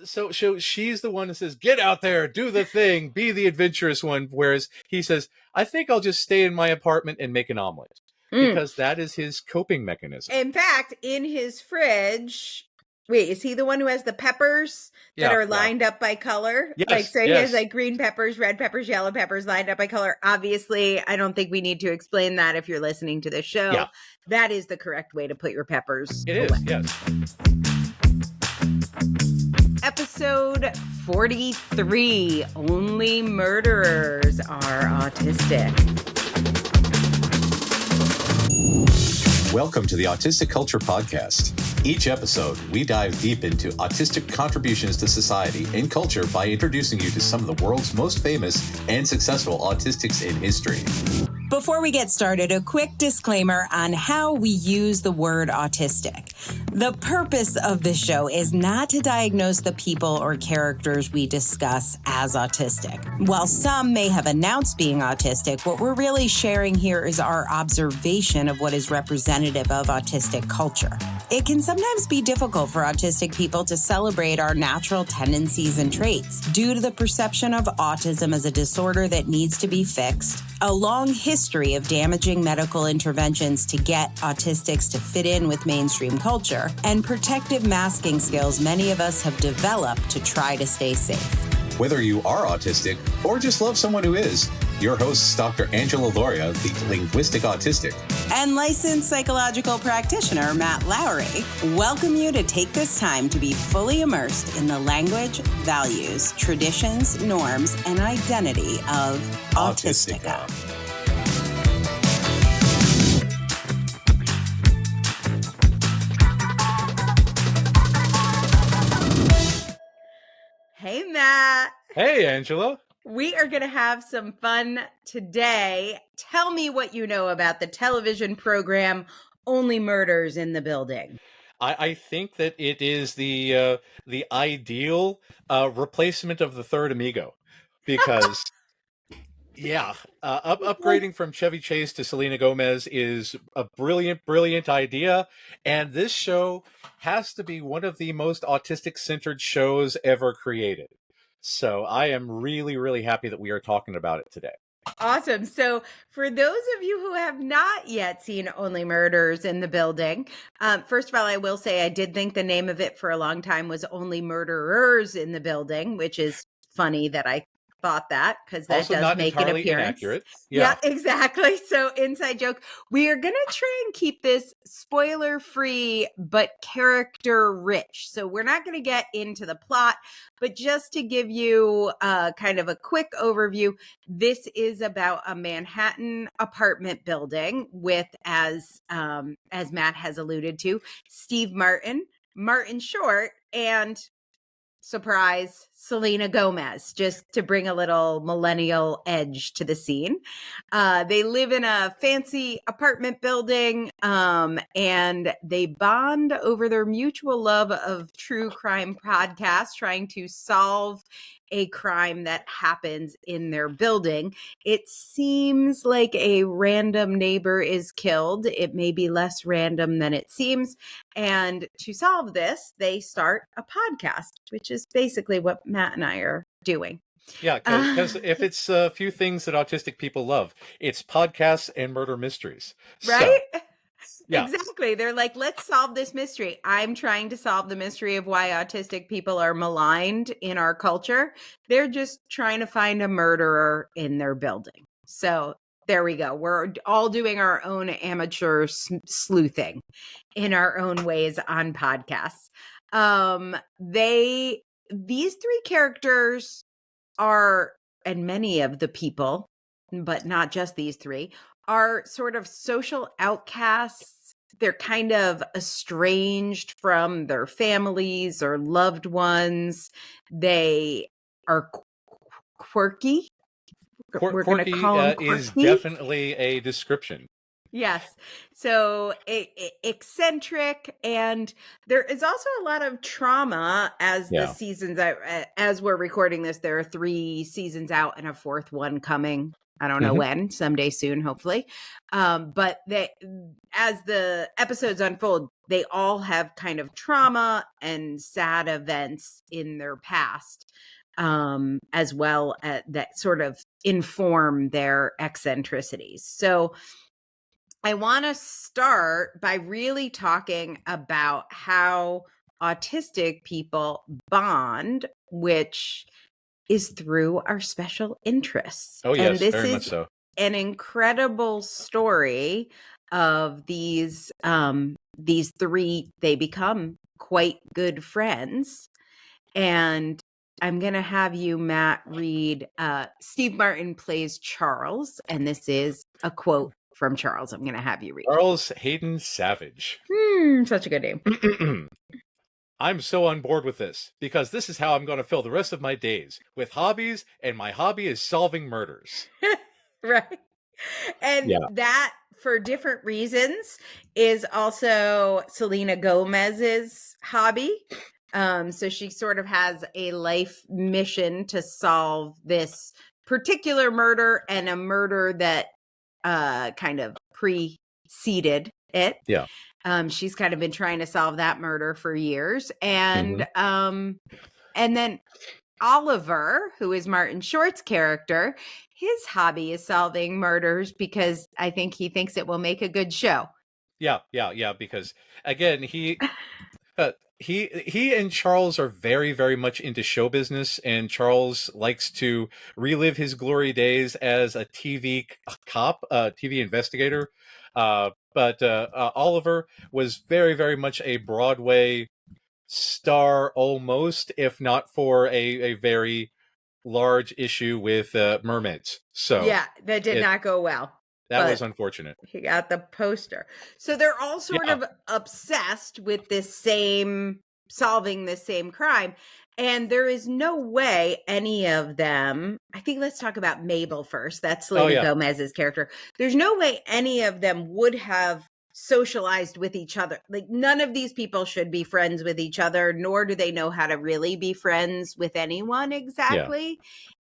So she's the one that says, get out there, do the thing, be the adventurous one. Whereas he says, I think I'll just stay in my apartment and make an omelet because that is his coping mechanism. In fact, in his fridge, wait, is he the one who has the peppers that are lined up by color? Yes, He has like green peppers, red peppers, yellow peppers lined up by color. Obviously, I don't think we need to explain that if you're listening to this show. Yeah. That is the correct way to put your peppers away. It is, yes. Episode 43, Only Murderers Are Autistic. Welcome to the Autistic Culture Podcast. Each episode, we dive deep into autistic contributions to society and culture by introducing you to some of the world's most famous and successful autistics in history. Before we get started, a quick disclaimer on how we use the word autistic. The purpose of this show is not to diagnose the people or characters we discuss as autistic. While some may have announced being autistic, what we're really sharing here is our observation of what is representative of autistic culture. It can sometimes be difficult for autistic people to celebrate our natural tendencies and traits due to the perception of autism as a disorder that needs to be fixed, a long history of damaging medical interventions to get autistics to fit in with mainstream culture, and protective masking skills many of us have developed to try to stay safe. Whether you are autistic or just love someone who is, your hosts, Dr. Angela Loria, the linguistic autistic, and licensed psychological practitioner Matt Lowry, welcome you to take this time to be fully immersed in the language, values, traditions, norms, and identity of Autistica. Hey, Matt. Hey, Angela. We are going to have some fun today. Tell me what you know about the television program Only Murders in the Building. I think that it is the ideal replacement of the third Amigo because, upgrading from Chevy Chase to Selena Gomez is a brilliant idea. And this show has to be one of the most autistic-centered shows ever created. So I am really happy that we are talking about it today. Awesome. So for those of you who have not yet seen Only Murders in the Building, first of all, I will say I did think the name of it for a long time was Only Murderers in the Building, which is funny that I thought that because that also does not make an appearance. Inaccurate. Yeah, exactly. So inside joke. We are going to try and keep this spoiler free, but character rich. So we're not going to get into the plot, but just to give you kind of a quick overview, this is about a Manhattan apartment building with, as Matt has alluded to, Steve Martin, Martin Short, and surprise, Selena Gomez, just to bring a little millennial edge to the scene. They live in a fancy apartment building, and they bond over their mutual love of true crime podcasts, trying to solve a crime that happens in their building. It seems like a random neighbor is killed. It may be less random than it seems. And to solve this, they start a podcast, which is basically what Matt and I are doing. Yeah, because if it's a few things that autistic people love, it's podcasts and murder mysteries. Right? So, yeah. Exactly. They're like, let's solve this mystery. I'm trying to solve the mystery of why autistic people are maligned in our culture. They're just trying to find a murderer in their building. So there we go. We're all doing our own amateur sleuthing in our own ways on podcasts. These three characters are, and many of the people, but not just these three, are sort of social outcasts. They're kind of estranged from their families or loved ones. They are quirky. We're going to call them quirky. Is definitely a description. Yes. So eccentric, and there is also a lot of trauma as the seasons, as we're recording this, there are 3 seasons out and a 4th one coming. I don't know when, someday soon, hopefully. But as the episodes unfold, they all have kind of trauma and sad events in their past, as well as that sort of inform their eccentricities. So I want to start by really talking about how autistic people bond, which is through our special interests. Oh, And yes, this very much is so. an incredible story of these three. They become quite good friends. And I'm going to have you, Matt, read. Steve Martin plays Charles, and this is a quote from Charles. I'm going to have you read. Charles Hayden Savage. Such a good name. I'm so on board with this, because this is how I'm going to fill the rest of my days, with hobbies, and my hobby is solving murders. Right. And that, for different reasons, is also Selena Gomez's hobby. So she sort of has a life mission to solve this particular murder, and a murder that kind of preceded it. Yeah. She's kind of been trying to solve that murder for years. And then Oliver, who is Martin Short's character, his hobby is solving murders because I think he thinks it will make a good show. Yeah. Because again, he and Charles are very, very much into show business, and Charles likes to relive his glory days as a TV cop, TV investigator. But Oliver was very, very much a Broadway star, almost, if not for a very large issue with mermaids. So yeah, that did not go well. That was unfortunate. He got the poster. So they're all sort of obsessed with solving this same crime. And there is no way any of them, I think let's talk about Mabel first. That's Selena Gomez's character. There's no way any of them would have socialized with each other. Like, none of these people should be friends with each other, nor do they know how to really be friends with anyone exactly,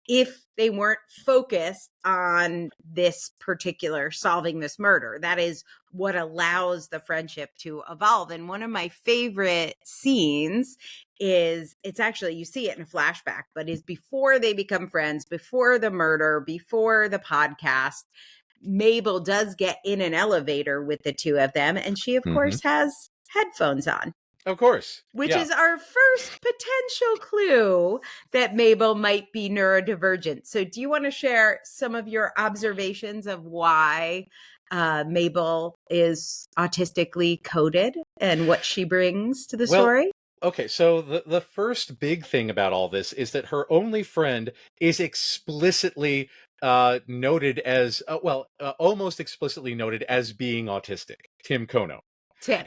if they weren't focused on this particular solving this murder. That is what allows the friendship to evolve. And one of my favorite scenes is, it's actually, you see it in a flashback, but is before they become friends, before the murder, before the podcast. Mabel does get in an elevator with the two of them, and she, of course, has headphones on. Of course. Which is our first potential clue that Mabel might be neurodivergent. So do you want to share some of your observations of why Mabel is autistically coded and what she brings to the story? Okay, so the first big thing about all this is that her only friend is explicitly noted as, almost explicitly noted as being autistic, Tim Kono. Tim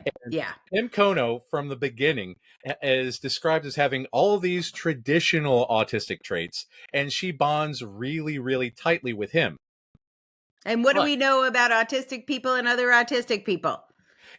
Kono, from the beginning, is described as having all these traditional autistic traits, and she bonds really, really tightly with him. And what do we know about autistic people and other autistic people?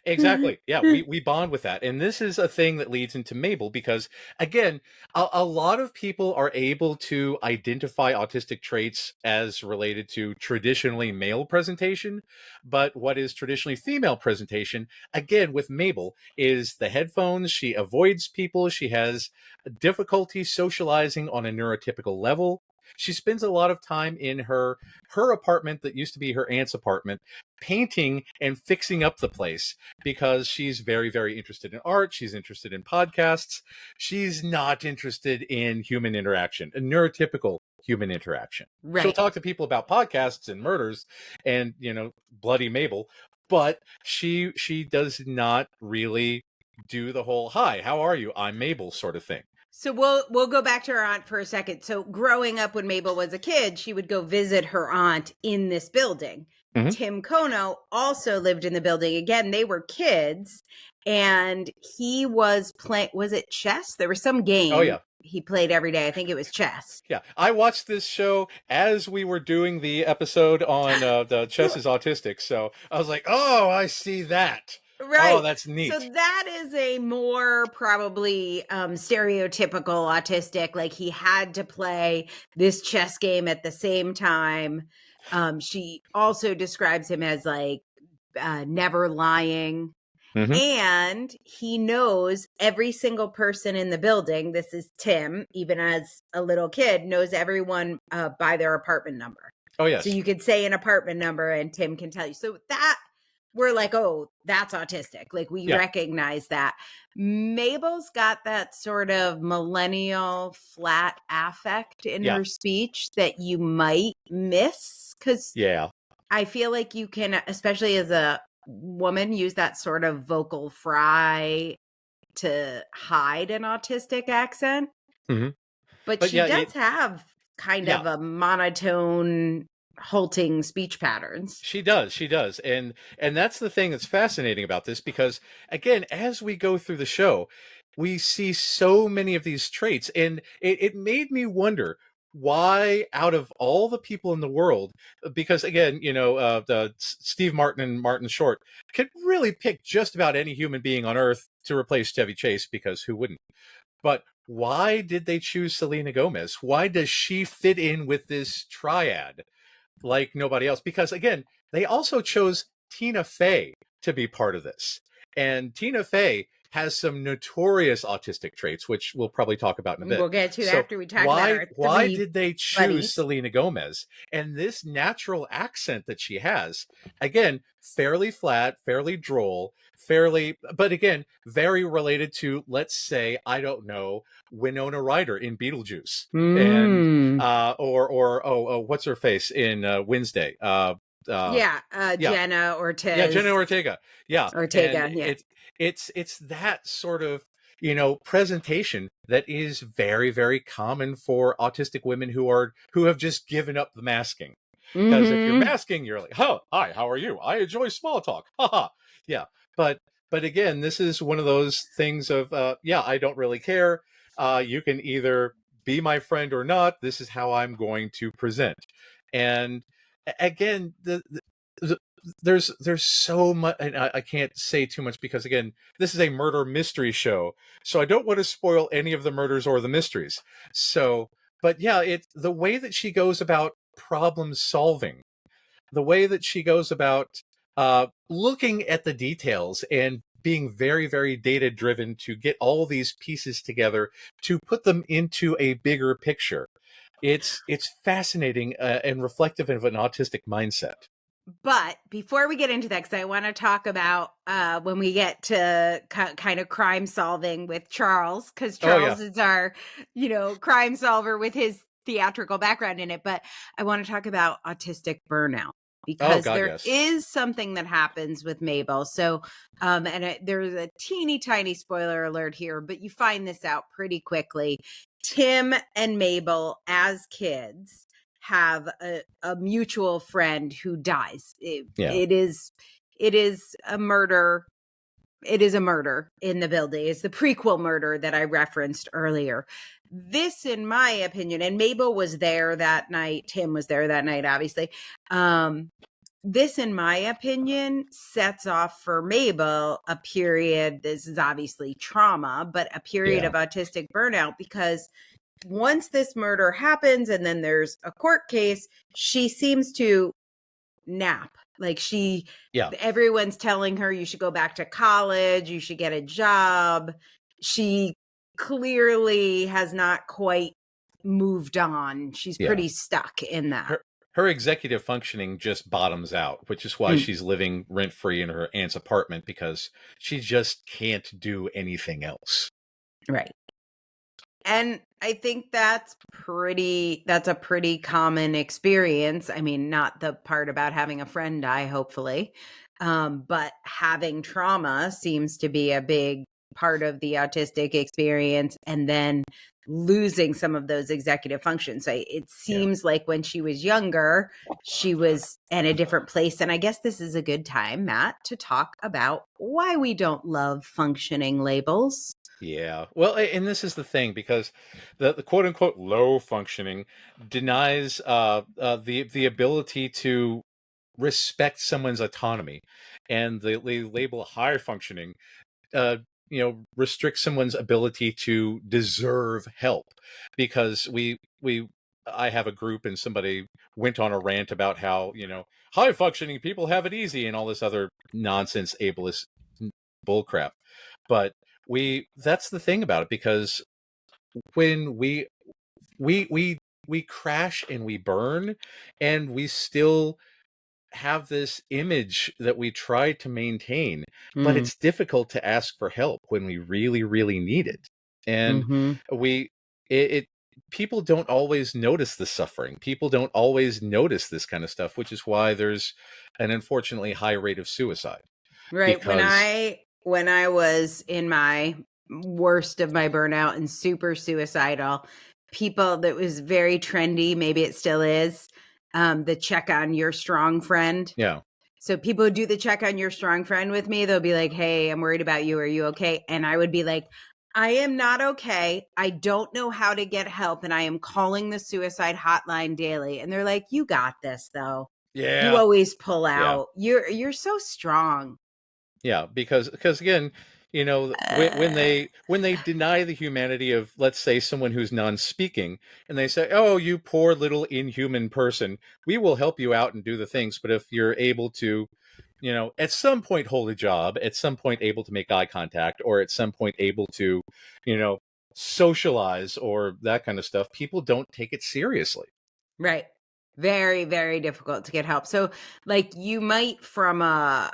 Exactly. Yeah, we bond with that. And this is a thing that leads into Mabel, because, again, a lot of people are able to identify autistic traits as related to traditionally male presentation. But what is traditionally female presentation, again, with Mabel, is the headphones. She avoids people. She has difficulty socializing on a neurotypical level. She spends a lot of time in her apartment that used to be her aunt's apartment, painting and fixing up the place, because she's very, very interested in art. She's interested in podcasts. She's not interested in human interaction, a neurotypical human interaction. Right. She'll talk to people about podcasts and murders and, bloody Mabel, but she does not really do the whole, hi, how are you? I'm Mabel sort of thing. So we'll go back to her aunt for a second. So growing up, when Mabel was a kid, she would go visit her aunt in this building. Mm-hmm. Tim Kono also lived in the building. Again, they were kids, and he was playing, was it chess? There was some game he played every day. I think it was chess. Yeah, I watched this show as we were doing the episode on the Chess is Autistic. So I was like, oh, I see that. Right. Oh, that's neat. So that is a more probably stereotypical autistic. Like, he had to play this chess game at the same time. She also describes him as like never lying. And he knows every single person in the building. This is Tim, even as a little kid, knows everyone by their apartment number. Oh, yes. So you could say an apartment number and Tim can tell you. So that we're like, oh, that's autistic. Like we recognize that. Mabel's got that sort of millennial flat affect in her speech that you might miss. Because I feel like you can, especially as a woman, use that sort of vocal fry to hide an autistic accent. But she does have kind of a monotone, halting speech patterns. She does. And that's the thing that's fascinating about this, because again, as we go through the show, we see so many of these traits, and it made me wonder why, out of all the people in the world, because again, the Steve Martin and Martin Short could really pick just about any human being on earth to replace Chevy Chase, because who wouldn't? But why did they choose Selena Gomez? Why does she fit in with this triad like nobody else? Because again, they also chose Tina Fey to be part of this. And Tina Fey has some notorious autistic traits, which we'll probably talk about in a bit. We'll get to after we talk about our why did they choose buddies. Selena Gomez? And this natural accent that she has, again, fairly flat, fairly droll, but again, very related to, let's say, I don't know, Winona Ryder in Beetlejuice, and or what's her face in Wednesday? Jenna Ortega. Yeah, Jenna Ortega. Yeah, Ortega. And it's that sort of presentation that is very, very common for autistic women who have just given up the masking. Because if you're masking, you're like, "Oh, hi, how are you? I enjoy small talk." Haha. Yeah, but again, this is one of those things of I don't really care. You can either be my friend or not. This is how I'm going to present. And again, there's so much, and I can't say too much because again, this is a murder mystery show, so I don't want to spoil any of the murders or the mysteries. So, but yeah, it's the way that she goes about problem solving, the way that she goes about looking at the details and being very, very data driven to get all these pieces together to put them into a bigger picture. It's fascinating and reflective of an autistic mindset. But before we get into that, because I want to talk about when we get to kind of crime solving with Charles, because Charles is our, crime solver with his theatrical background in it. But I want to talk about autistic burnout, because there is something that happens with Mabel. So, there's a teeny tiny spoiler alert here, but you find this out pretty quickly. Tim and Mabel, as kids, have a mutual friend who dies. It is a murder. It is a murder in the building. It's the prequel murder that I referenced earlier. This, in my opinion, and Mabel was there that night. Tim was there that night, obviously. This, in my opinion, sets off for Mabel a period. This is obviously trauma, but a period of autistic burnout, because once this murder happens and then there's a court case, she seems to nap. Like everyone's telling her you should go back to college, you should get a job. She clearly has not quite moved on. She's pretty stuck in that. Her executive functioning just bottoms out, which is why she's living rent-free in her aunt's apartment, because she just can't do anything else. Right. And I think that's a pretty common experience. I mean, not the part about having a friend die, hopefully. But having trauma seems to be a big part of the autistic experience, and then losing some of those executive functions. It seems like when she was younger, she was in a different place. And I guess this is a good time, Matt, to talk about why we don't love functioning labels. Yeah. Well, and this is the thing, because the quote unquote low functioning denies the ability to respect someone's autonomy, and the label high functioning restricts someone's ability to deserve help. Because I have a group, and somebody went on a rant about how high functioning people have it easy and all this other nonsense ableist bullcrap. But that's the thing about it, because when we crash and we burn, and we still have this image that we try to maintain, but Mm. it's difficult to ask for help when we really, really need it. And Mm-hmm. we, it people don't always notice the suffering. People don't always notice this kind of stuff, which is why there's an unfortunately high rate of suicide. Right. Because When I was in my worst of my burnout and super suicidal, people, that was very trendy, maybe it still is, the check on your strong friend. yeah, So people who do the check on your strong friend with me, they'll be like, "Hey, I'm worried about you. Are you okay?" And I would be like, "I am not okay. I don't know how to get help, and I am calling the suicide hotline daily." And they're like, "You got this, though. You yeah, always pull yeah. out. You're so strong." Yeah, because again, when they deny the humanity of, let's say, someone who's non-speaking, and they say, "Oh, you poor little inhuman person, we will help you out and do the things, but if you're able to, at some point hold a job, at some point able to make eye contact, or at some point able to, you know, socialize or that kind of stuff," people don't take it seriously. Right. Very, very difficult to get help. So, like, you might, from a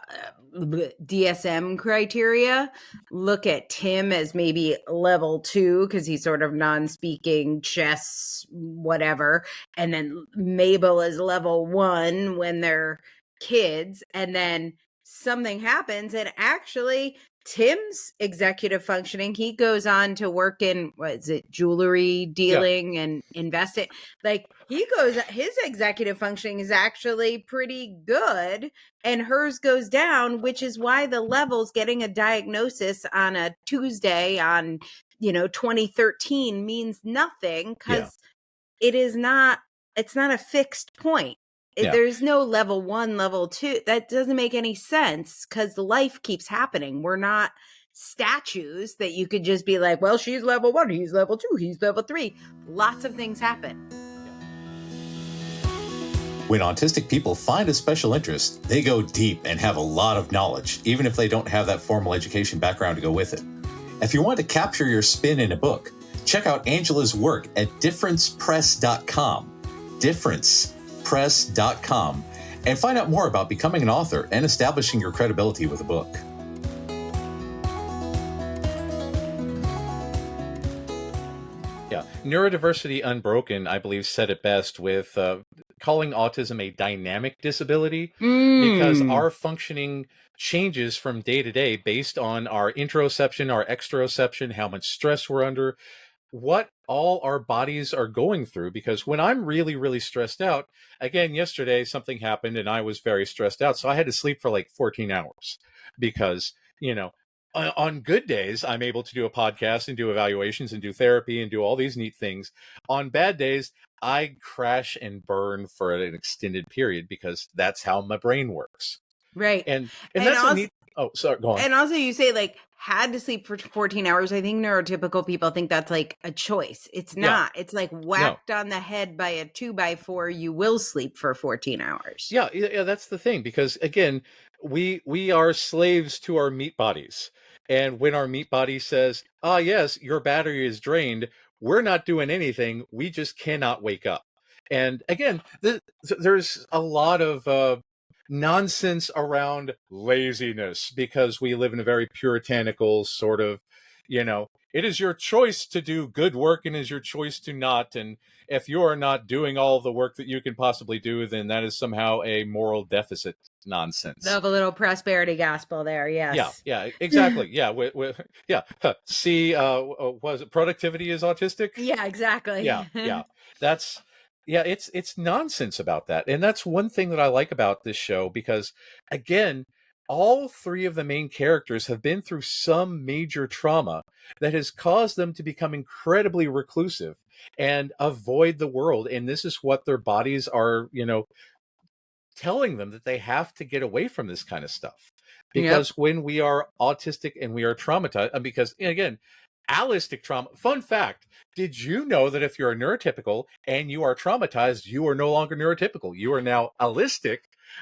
DSM criteria, look at Tim as maybe level 2 because he's sort of non-speaking, chess, whatever, and then Mabel is level 1 when they're kids, and then something happens, and actually Tim's executive functioning, he goes on to work in, what is it, jewelry dealing and investing. Like, his executive functioning is actually pretty good, and hers goes down, which is why the levels, getting a diagnosis on a Tuesday on 2013 means nothing, Yeah, because it's not a fixed point. yeah. There's no level 1, level 2. That doesn't make any sense, because life keeps happening. We're not statues that you could just be like, well, she's level 1, he's level 2, he's level 3. Lots of things happen. When autistic people find a special interest, they go deep and have a lot of knowledge, even if they don't have that formal education background to go with it. If you want to capture your spin in a book, check out Angela's work at differencepress.com, differencepress.com, and find out more about becoming an author and establishing your credibility with a book. Yeah, Neurodiversity Unbroken, I believe, said it best with calling autism a dynamic disability, because our functioning changes from day to day based on our interoception, our exteroception, how much stress we're under, what all our bodies are going through. Because when I'm really, really stressed out, again, yesterday something happened and I was very stressed out. So I had to sleep for like 14 hours because, on good days, I'm able to do a podcast and do evaluations and do therapy and do all these neat things. On bad days, I crash and burn for an extended period because that's how my brain works. Right. And And that's a also, neat. Oh, sorry, go on. and also, you say, like, had to sleep for 14 hours. I think neurotypical people think that's like a choice. It's Yeah. not. It's like whacked on the head by a 2x4. You will sleep for 14 hours. Yeah, that's the thing, because again, we are slaves to our meat bodies. And when our meat body says, "Ah, yes, your battery is drained," we're not doing anything. We just cannot wake up. And again, there's a lot of nonsense around laziness, because we live in a very puritanical sort of, it is your choice to do good work and it is your choice to not. And if you are not doing all the work that you can possibly do, then that is somehow a moral deficit nonsense. Love a little prosperity gospel there. Yes. Yeah, exactly. Yeah, yeah. See, was it productivity is autistic? Yeah, exactly. Yeah. That's it's nonsense about that. And that's one thing that I like about this show, because again, all three of the main characters have been through some major trauma that has caused them to become incredibly reclusive and avoid the world. And this is what their bodies are, telling them, that they have to get away from this kind of stuff. Yep. Because when we are autistic and we are traumatized, because again, allistic trauma. Fun fact, did you know that if you're a neurotypical and you are traumatized, you are no longer neurotypical? You are now allistic,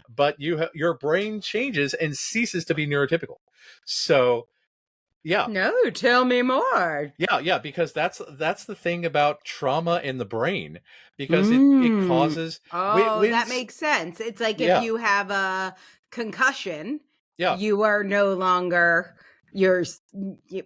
but your brain changes and ceases to be neurotypical. So, yeah. No, tell me more. Yeah, because that's the thing about trauma in the brain, because it causes Oh, that makes sense. It's like if you have a concussion, you are no longer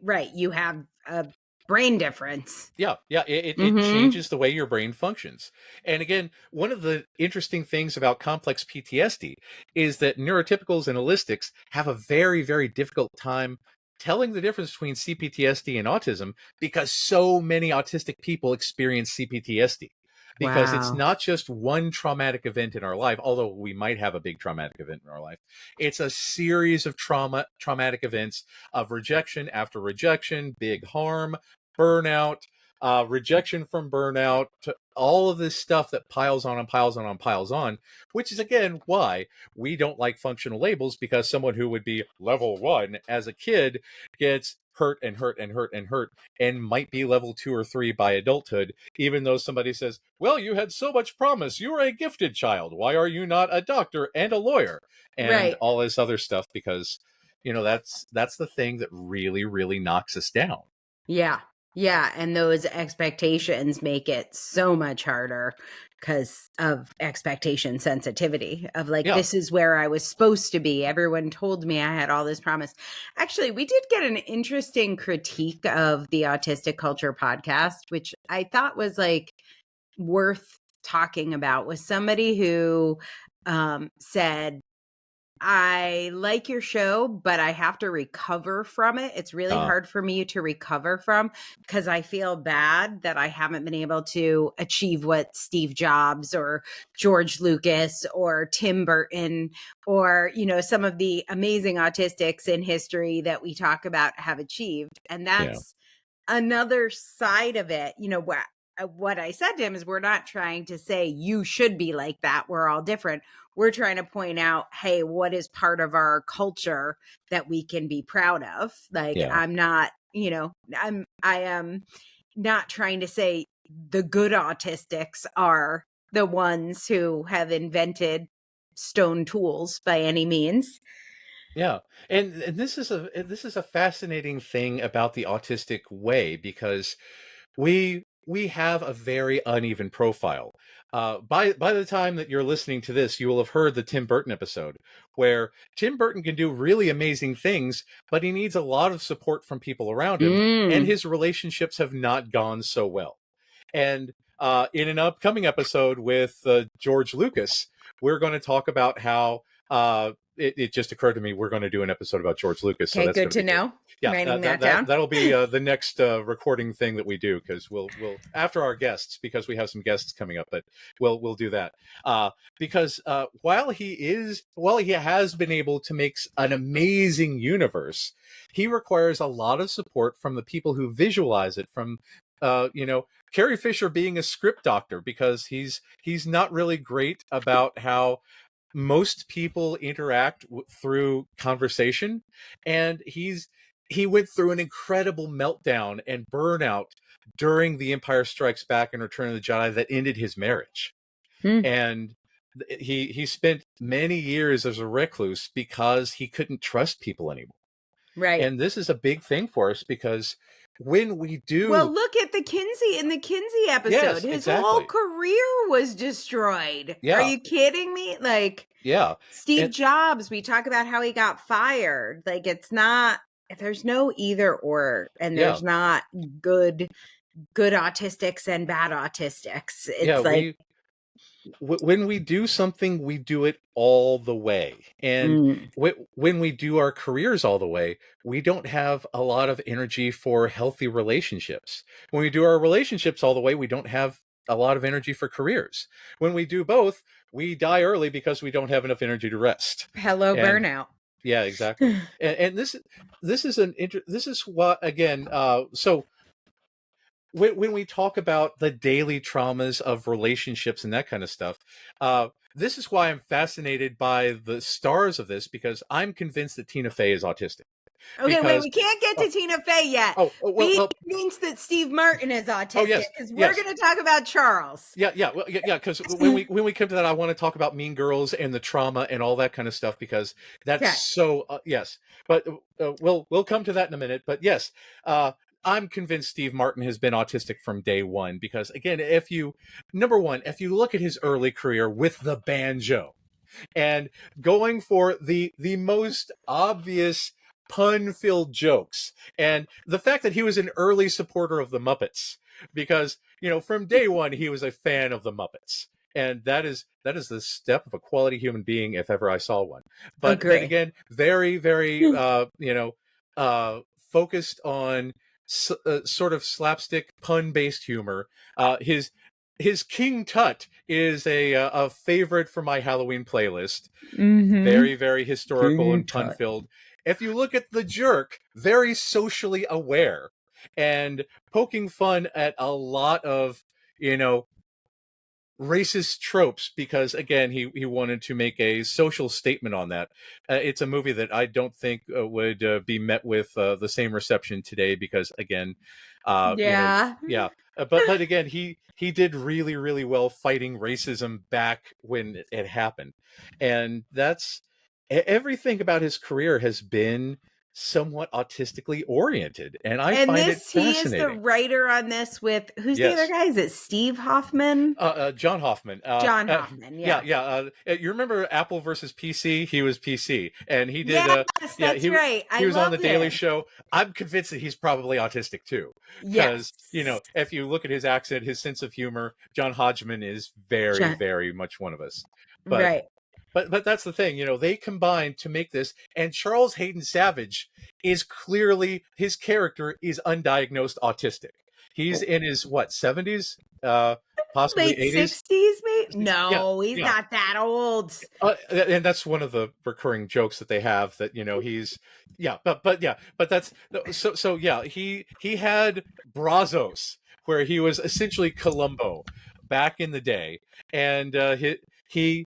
right. You have a brain difference. It changes the way your brain functions. And again, one of the interesting things about complex PTSD is that neurotypicals and allistics have a very, very difficult time telling the difference between CPTSD and autism, because so many autistic people experience CPTSD. Because it's not just one traumatic event in our life, although we might have a big traumatic event in our life. It's a series of traumatic events of rejection after rejection, big harm, burnout, rejection from burnout, to all of this stuff that piles on and piles on and piles on, which is, again, why we don't like functional labels, because someone who would be level 1 as a kid gets hurt and hurt and hurt and hurt and might be level 2 or 3 by adulthood, even though somebody says, well, you had so much promise, you were a gifted child, why are you not a doctor and a lawyer, and all this other stuff, because that's the thing that really, really knocks us down. Yeah, and those expectations make it so much harder because of expectation sensitivity of this is where I was supposed to be. Everyone told me I had all this promise. Actually, we did get an interesting critique of the Autistic Culture podcast, which I thought was worth talking about, was somebody who said, I like your show, but I have to recover from it. It's really hard for me to recover from, because I feel bad that I haven't been able to achieve what Steve Jobs or George Lucas or Tim Burton or, some of the amazing autistics in history that we talk about have achieved. And that's another side of it. What I said to him is, we're not trying to say you should be like that. We're all different. We're trying to point out, hey, what is part of our culture that we can be proud of? I'm not, I am not trying to say the good autistics are the ones who have invented stone tools by any means. Yeah. And this is a fascinating thing about the autistic way, because we have a very uneven profile. By the time that you're listening to this, you will have heard the Tim Burton episode, where Tim Burton can do really amazing things, but he needs a lot of support from people around him, and his relationships have not gone so well. And in an upcoming episode with George Lucas, we're going to talk about how it just occurred to me we're going to do an episode about George Lucas. Okay, so that's good to know. Yeah, writing that down. That'll be the next recording thing that we do, because we'll after our guests, because we have some guests coming up, but we'll do that because while he has been able to make an amazing universe, he requires a lot of support from the people who visualize it, from Carrie Fisher being a script doctor, because he's not really great about how most people interact through conversation, and he went through an incredible meltdown and burnout during The Empire Strikes Back and Return of the Jedi that ended his marriage. And he spent many years as a recluse because he couldn't trust people anymore. Right. And this is a big thing for us, because when we do... Well, look at in the Kinsey episode. Yes, his exactly. whole career was destroyed. Yeah. Are you kidding me? Steve Jobs, we talk about how he got fired. It's not, there's no either or, and there's not good autistics and bad autistics. It's when we do something, we do it all the way. And when we do our careers all the way, we don't have a lot of energy for healthy relationships. When we do our relationships all the way, we don't have a lot of energy for careers. When we do both, we die early because we don't have enough energy to rest. Burnout. Yeah, exactly. and this is what, again, so when we talk about the daily traumas of relationships and that kind of stuff, this is why I'm fascinated by the stars of this, because I'm convinced that Tina Fey is autistic. Okay, wait, we can't get to oh, Tina Fey yet. well, Be convinced that Steve Martin is autistic, yes, because we're yes. going to talk about Charles. Yeah, because when we come to that, I want to talk about Mean Girls and the trauma and all that kind of stuff, because that's Okay. so yes. But we'll come to that in a minute. But yes, I'm convinced Steve Martin has been autistic from day one, because again, if you look at his early career with the banjo and going for the most obvious pun-filled jokes, and the fact that he was an early supporter of the Muppets, because from day one he was a fan of the Muppets, and that is the step of a quality human being if ever I saw one. But then again, very very focused on sort of slapstick pun-based humor. His King Tut is a favorite for my Halloween playlist. Very, very historical and pun-filled. If you look at The Jerk, very socially aware and poking fun at a lot of, racist tropes, because again, he wanted to make a social statement on that. It's a movie that I don't think would be met with the same reception today, because again, Yeah. but again, he did really, really well fighting racism back when it happened, and that's everything about his career has been somewhat autistically oriented, and I find it he is fascinating. the writer on this with who's the other guy? Is it Steve Hoffman? John Hoffman. John Hoffman. Yeah. You remember Apple versus PC? He was PC, and he did. Yes, that's right. He was on the Daily Show. I'm convinced that he's probably autistic too, because if you look at his accent, his sense of humor, John Hodgman is very, very much one of us. But, right. But that's the thing, they combined to make this, and Charles Hayden Savage is clearly, his character is undiagnosed autistic. He's in his 70s, possibly late 80s, 60s, maybe. No, he's not that old. And that's one of the recurring jokes that they have, that he's but that's so he had Brazos, where he was essentially Columbo back in the day, and he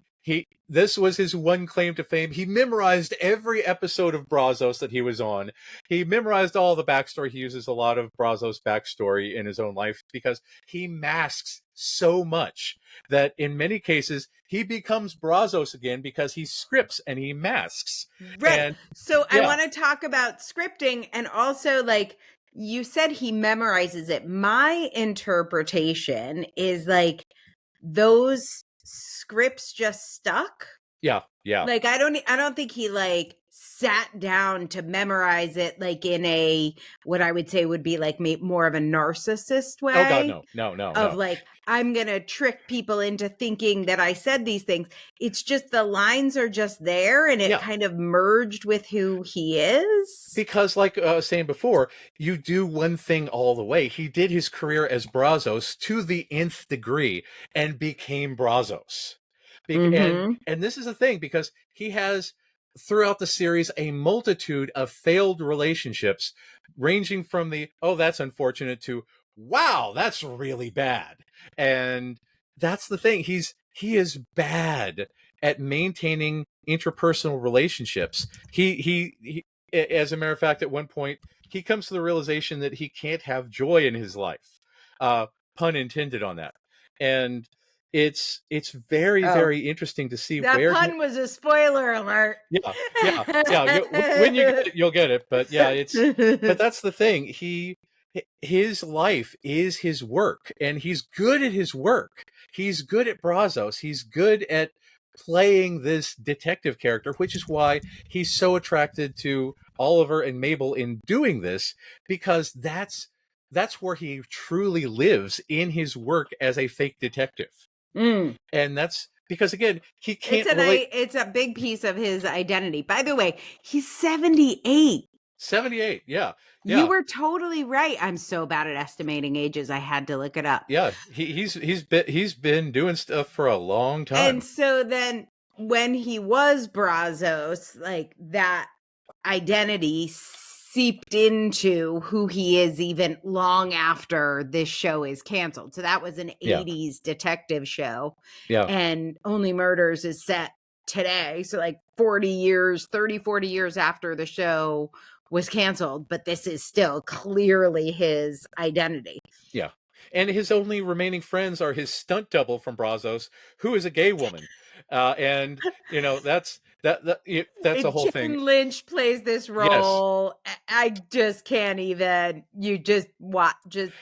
this was his one claim to fame. He memorized every episode of Brazos that he was on. He memorized all the backstory. He uses a lot of Brazos backstory in his own life, because he masks so much that in many cases he becomes Brazos again, because he scripts and he masks. Right. And, so I want to talk about scripting, and also, like you said, he memorizes it. My interpretation is like those scripts just stuck. Yeah. Like I don't think he like sat down to memorize it, like in a what I would say would be like more of a narcissist way. Oh God, no. Of like, I'm gonna trick people into thinking that I said these things. It's just the lines are just there, and it kind of merged with who he is. Because, like I was saying before, you do one thing all the way. He did his career as Brazos to the nth degree and became Brazos. And this is the thing, because he has, throughout the series, a multitude of failed relationships, ranging from the, oh, that's unfortunate, to, wow, that's really bad. And that's the thing. He is bad at maintaining interpersonal relationships. He as a matter of fact, at one point, he comes to the realization that he can't have joy in his life. Pun intended on that. And it's very, very interesting to see that where pun was a spoiler alert. Yeah. When you get it, you'll get it. But but that's the thing. His life is his work, and he's good at his work. He's good at Brazos. He's good at playing this detective character, which is why he's so attracted to Oliver and Mabel in doing this, because that's where he truly lives, in his work as a fake detective. And that's because, again, he can't it's a big piece of his identity. By the way, he's 78. 78, yeah. You were totally right. I'm so bad at estimating ages. I had to look it up. Yeah, he's been doing stuff for a long time. And so then when he was Brazos, like that identity seeped into who he is even long after this show is canceled. So that was an 80s detective show. Yeah. And Only Murders is set today. So like 40 years after the show was canceled, but this is still clearly his identity. Yeah. And his only remaining friends are his stunt double from Brazos, who is a gay woman. And that's a whole Jane thing. Lynch plays this role. I just can't even. You just watch.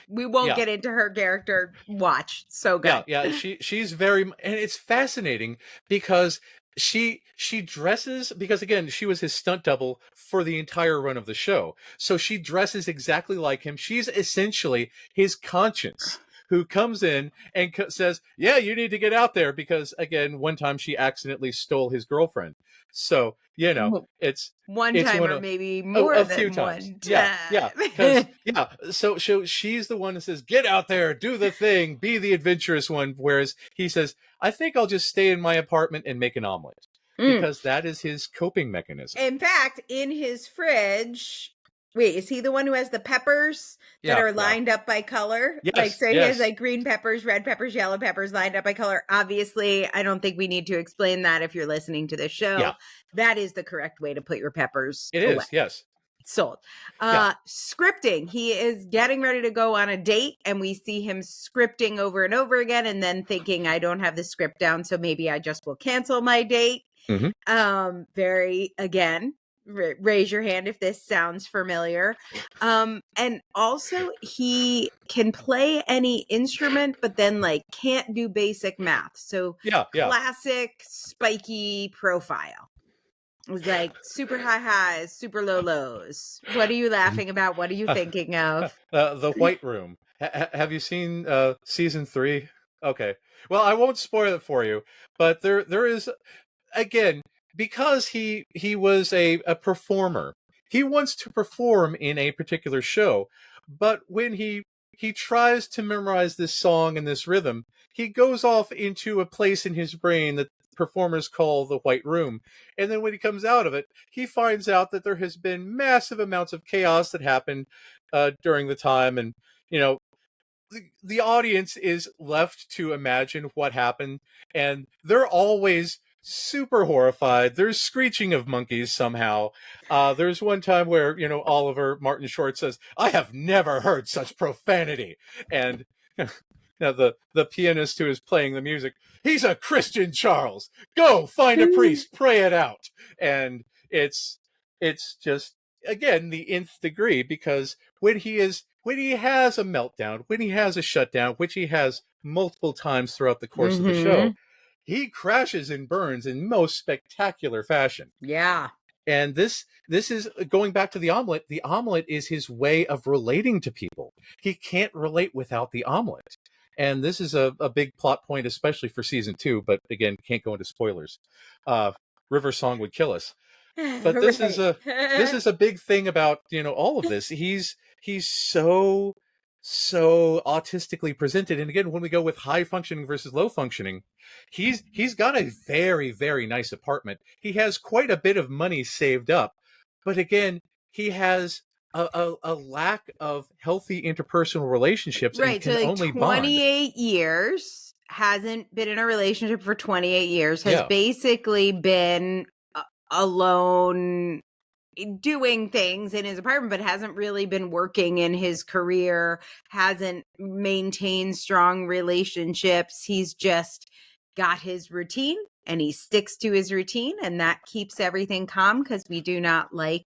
We won't get into her character. Watch. So good. Yeah. She's very, and it's fascinating because she dresses, because again, she was his stunt double for the entire run of the show. So she dresses exactly like him. She's essentially his conscience, who comes in and says, yeah, you need to get out there, because again, one time she accidentally stole his girlfriend. So, it's one it's time, one or of, maybe more a than few one times. time. So she's the one that says, get out there, do the thing, be the adventurous one. Whereas he says, I think I'll just stay in my apartment and make an omelet, because that is his coping mechanism. In fact, in his fridge, wait, is he the one who has the peppers that are lined up by color? Yes, he has like green peppers, red peppers, yellow peppers lined up by color. Obviously, I don't think we need to explain that if you're listening to this show. Yeah. That is the correct way to put your peppers It away. is, yes. Sold. Scripting. He is getting ready to go on a date, and we see him scripting over and over again, and then thinking, I don't have the script down, so maybe I just will cancel my date. Again, raise your hand if this sounds familiar. And also he can play any instrument, but then like can't do basic math. So classic spiky profile. It was like super high highs, super low lows. What are you laughing about? What are you thinking of? The White Room. Have you seen season 3? Okay. Well, I won't spoil it for you, but there is, again, because he was a performer. He wants to perform in a particular show, but when he tries to memorize this song and this rhythm, he goes off into a place in his brain that performers call the White Room. And then when he comes out of it, he finds out that there has been massive amounts of chaos that happened during the time. And, the audience is left to imagine what happened. And they're always super horrified. There's screeching of monkeys somehow. There's one time where, Oliver Martin Short says, I have never heard such profanity. And now the pianist who is playing the music, he's a Christian, Charles. Go find a priest, pray it out. And it's just, again, the nth degree, because when he has a meltdown, when he has a shutdown, which he has multiple times throughout the course of the show, he crashes and burns in most spectacular fashion. Yeah. And this is going back to the omelet. The omelet is his way of relating to people. He can't relate without the omelet. And this is a big plot point, especially for season 2. But again, can't go into spoilers. River Song would kill us. But this is a big thing about, all of this. He's so autistically presented. And again, when we go with high functioning versus low functioning, he's got a very, very nice apartment. He has quite a bit of money saved up, but again, he has a lack of healthy interpersonal relationships. Right. And can so like only 28 bond. years, hasn't been in a relationship for 28 years, has basically been alone, doing things in his apartment, but hasn't really been working in his career, hasn't maintained strong relationships. He's just got his routine and he sticks to his routine, and that keeps everything calm, because we do not like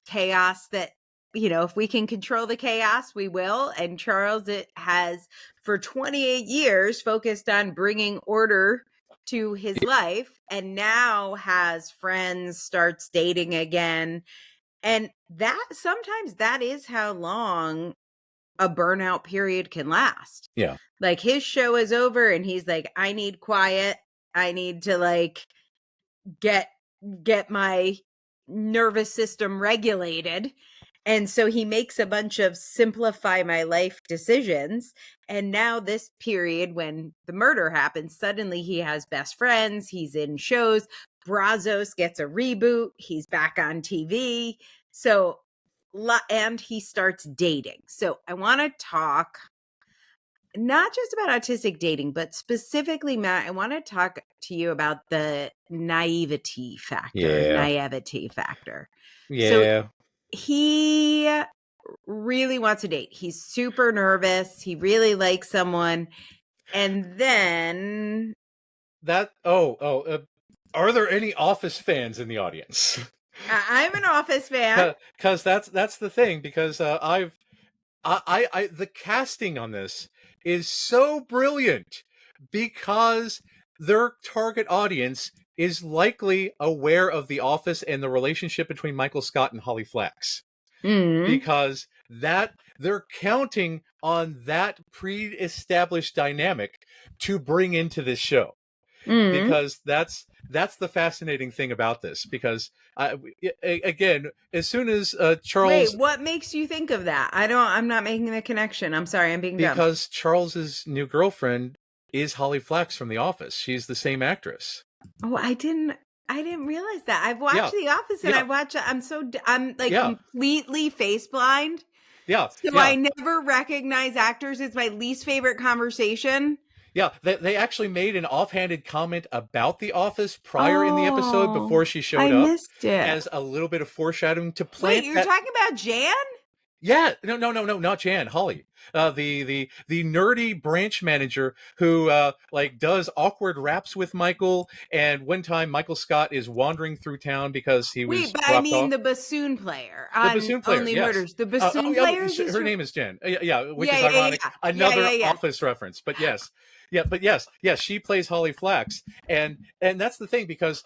chaos. That, if we can control the chaos, we will. And Charles, it has for 28 years focused on bringing order to his life, and now has friends, starts dating again. And that sometimes that is how long a burnout period can last. Yeah. Like his show is over and he's like, I need quiet. I need to like get my nervous system regulated. And so he makes a bunch of simplify my life decisions. And now this period when the murder happens, suddenly he has best friends. He's in shows. Brazos gets a reboot. He's back on TV. So, and he starts dating. So I want to talk not just about autistic dating, but specifically, Matt, I want to talk to you about the naivety factor. Yeah. Naivety factor. Yeah. So he really wants to date. He's super nervous. He really likes someone. And then are there any Office fans in the audience? I'm an Office fan. Because that's the thing. Because the casting on this is so brilliant because their target audience is likely aware of The Office and the relationship between Michael Scott and Holly Flax. Because they're counting on that pre-established dynamic to bring into this show. Because that's the fascinating thing about this. Because again, as soon as Charles, wait, what makes you think of that? I'm not making the connection. I'm sorry, I'm being dumb. Because Charles's new girlfriend is Holly Flax from The Office. She's the same actress. Oh, I didn't realize that. I've watched The Office and I'm like completely face blind. Yeah. So I never recognize actors. It's my least favorite conversation. Yeah, they actually made an offhanded comment about The Office prior in the episode before she showed up. I missed it. As a little bit of foreshadowing to plant. Wait, you're talking about Jan? Yeah, no, not Jan, Holly. The nerdy branch manager who like does awkward raps with Michael, and one time Michael Scott is wandering through town because he was Wait, but dropped I mean off. the bassoon player. The bassoon player, Only yes. Murders. The bassoon player. Her name is Jen. Which is ironic. Another Office reference, but yes. Yes, she plays Holly Flax, and that's the thing because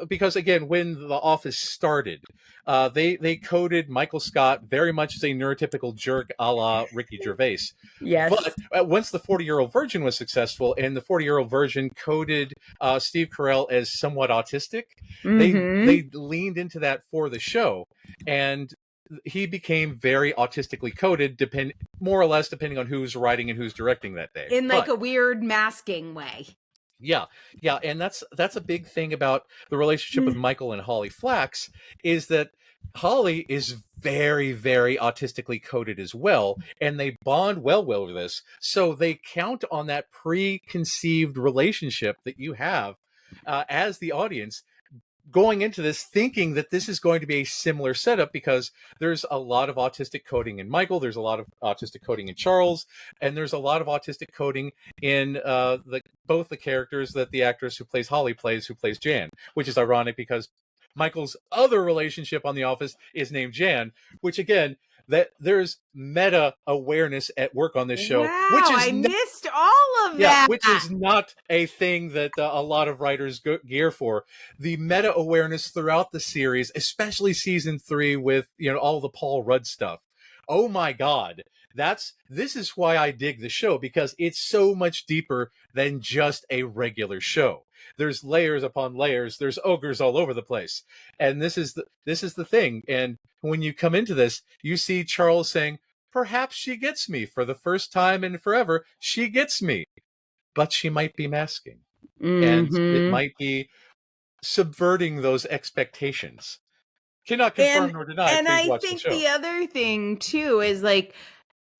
because again, when The Office started, they coded Michael Scott very much as a neurotypical jerk, a la Ricky Gervais. Yes. But once the 40-Year-Old Virgin was successful, and the 40-Year-Old Virgin coded Steve Carell as somewhat autistic, they leaned into that for the show, and he became very autistically coded, more or less depending on who's writing and who's directing that day. In like a weird masking way. Yeah, and that's a big thing about the relationship with Michael and Holly Flax, is that Holly is very, very autistically coded as well, and they bond well over this. So they count on that preconceived relationship that you have as the audience, going into this thinking that this is going to be a similar setup, because there's a lot of autistic coding in Michael, there's a lot of autistic coding in Charles, and there's a lot of autistic coding in both the characters that the actress who plays Holly who plays Jan, which is ironic because Michael's other relationship on The Office is named Jan, which again, that there's meta awareness at work on this show. Wow, which is missed all of that. Which is not a thing that a lot of writers gear for. The meta awareness throughout the series, especially season 3 with all the Paul Rudd stuff. Oh my God. This is why I dig the show, because it's so much deeper than just a regular show. There's layers upon layers. There's ogres all over the place. And this is the thing. And when you come into this, you see Charles saying, perhaps she gets me for the first time in forever. She gets me, but she might be masking, and it might be subverting those expectations. Cannot confirm nor deny. And I think the other thing too is like,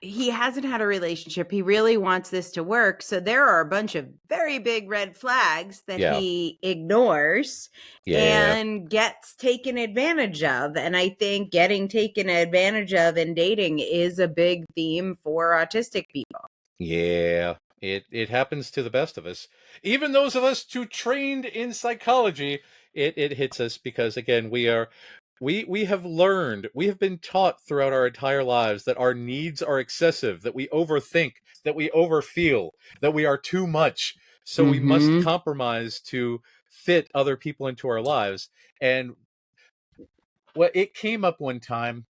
he hasn't had a relationship. He really wants this to work. So there are a bunch of very big red flags that he ignores and gets taken advantage of. And I think getting taken advantage of in dating is a big theme for autistic people. Yeah, it happens to the best of us. Even those of us who trained in psychology, it hits us because, again, we have learned, we have been taught throughout our entire lives that our needs are excessive, that we overthink, that we overfeel, that we are too much. So we must compromise to fit other people into our lives. And it came up one time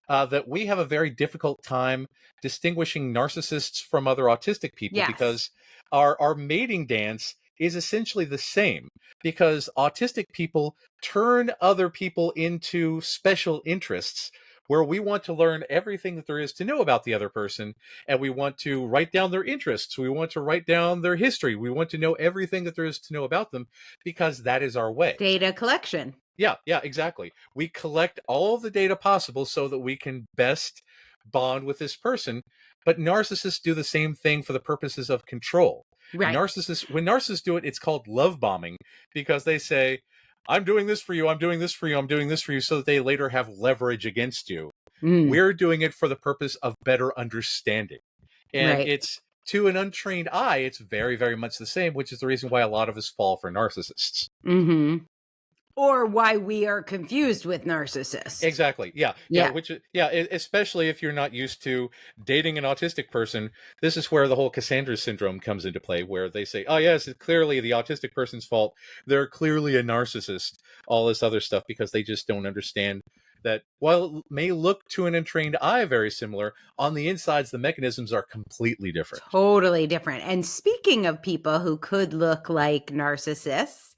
that we have a very difficult time distinguishing narcissists from other autistic people, because our mating dance is essentially the same, because autistic people turn other people into special interests where we want to learn everything that there is to know about the other person, and we want to write down their interests, we want to write down their history, we want to know everything that there is to know about them, because that is our way. Data collection. Yeah, exactly. We collect all the data possible so that we can best bond with this person. But narcissists do the same thing for the purposes of control. Right. When narcissists do it, it's called love bombing, because they say, I'm doing this for you, I'm doing this for you, I'm doing this for you, so that they later have leverage against you. Mm, We're doing it for the purpose of better understanding. And right. it's, to an untrained eye, it's very, very much the same, which is the reason why a lot of us fall for narcissists. Mm-hmm. Or why we are confused with narcissists. Exactly. Yeah. Yeah. Especially if you're not used to dating an autistic person. This is where the whole Cassandra syndrome comes into play, where they say, oh, yes, it's clearly the autistic person's fault. They're clearly a narcissist, all this other stuff, because they just don't understand that while it may look to an untrained eye very similar, on the insides, the mechanisms are completely different. Totally different. And speaking of people who could look like narcissists,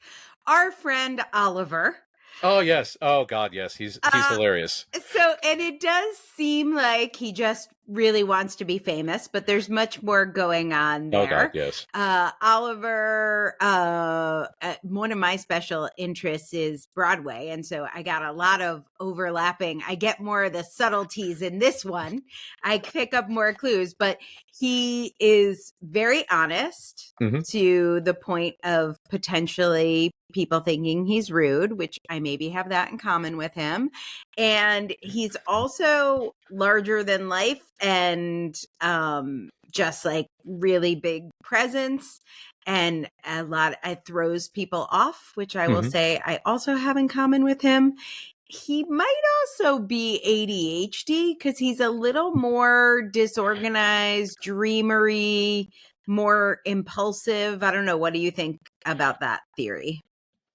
our friend Oliver. Oh, yes. Oh, God, yes. He's hilarious. So, and it does seem like he just really wants to be famous, but there's much more going on there. Oh, God, yes. Oliver, one of my special interests is Broadway. And so I got a lot of overlapping. I get more of the subtleties in this one. I pick up more clues, but he is very honest to the point of potentially people thinking he's rude, which I maybe have that in common with him. And he's also larger than life and just like really big presence, and it throws people off, which I will say I also have in common with him. He might also be ADHD because he's a little more disorganized, dreamery, more impulsive. I don't know. What do you think about that theory?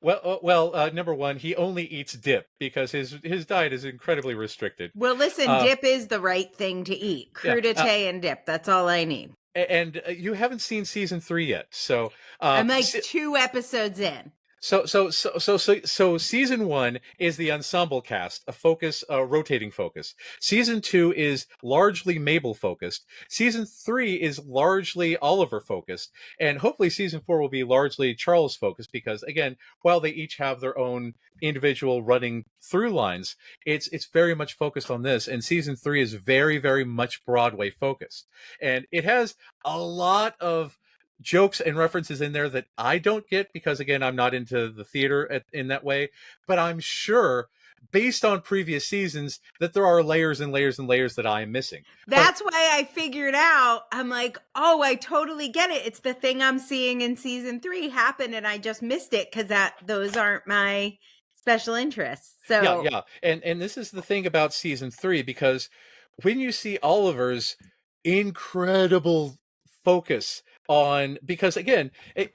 Well, number one, he only eats dip because his diet is incredibly restricted. Well, listen, dip is the right thing to eat. Crudité and dip. That's all I need. And you haven't seen season 3 yet, so I'm like 2 episodes in. So season 1 is the ensemble cast, a rotating focus. Season 2 is largely Mabel focused. Season 3 is largely Oliver focused, and hopefully season 4 will be largely Charles focused, because again, while they each have their own individual running through lines, it's very much focused on this. And season 3 is very, very much Broadway focused, and it has a lot of jokes and references in there that I don't get because, again, I'm not into the theater in that way. But I'm sure, based on previous seasons, that there are layers and layers and layers that I am missing. That's why I figured out, I'm like, oh, I totally get it. It's the thing I'm seeing in season 3 happen, and I just missed it because those aren't my special interests. So yeah. And this is the thing about season 3, because when you see Oliver's incredible focus on, because again,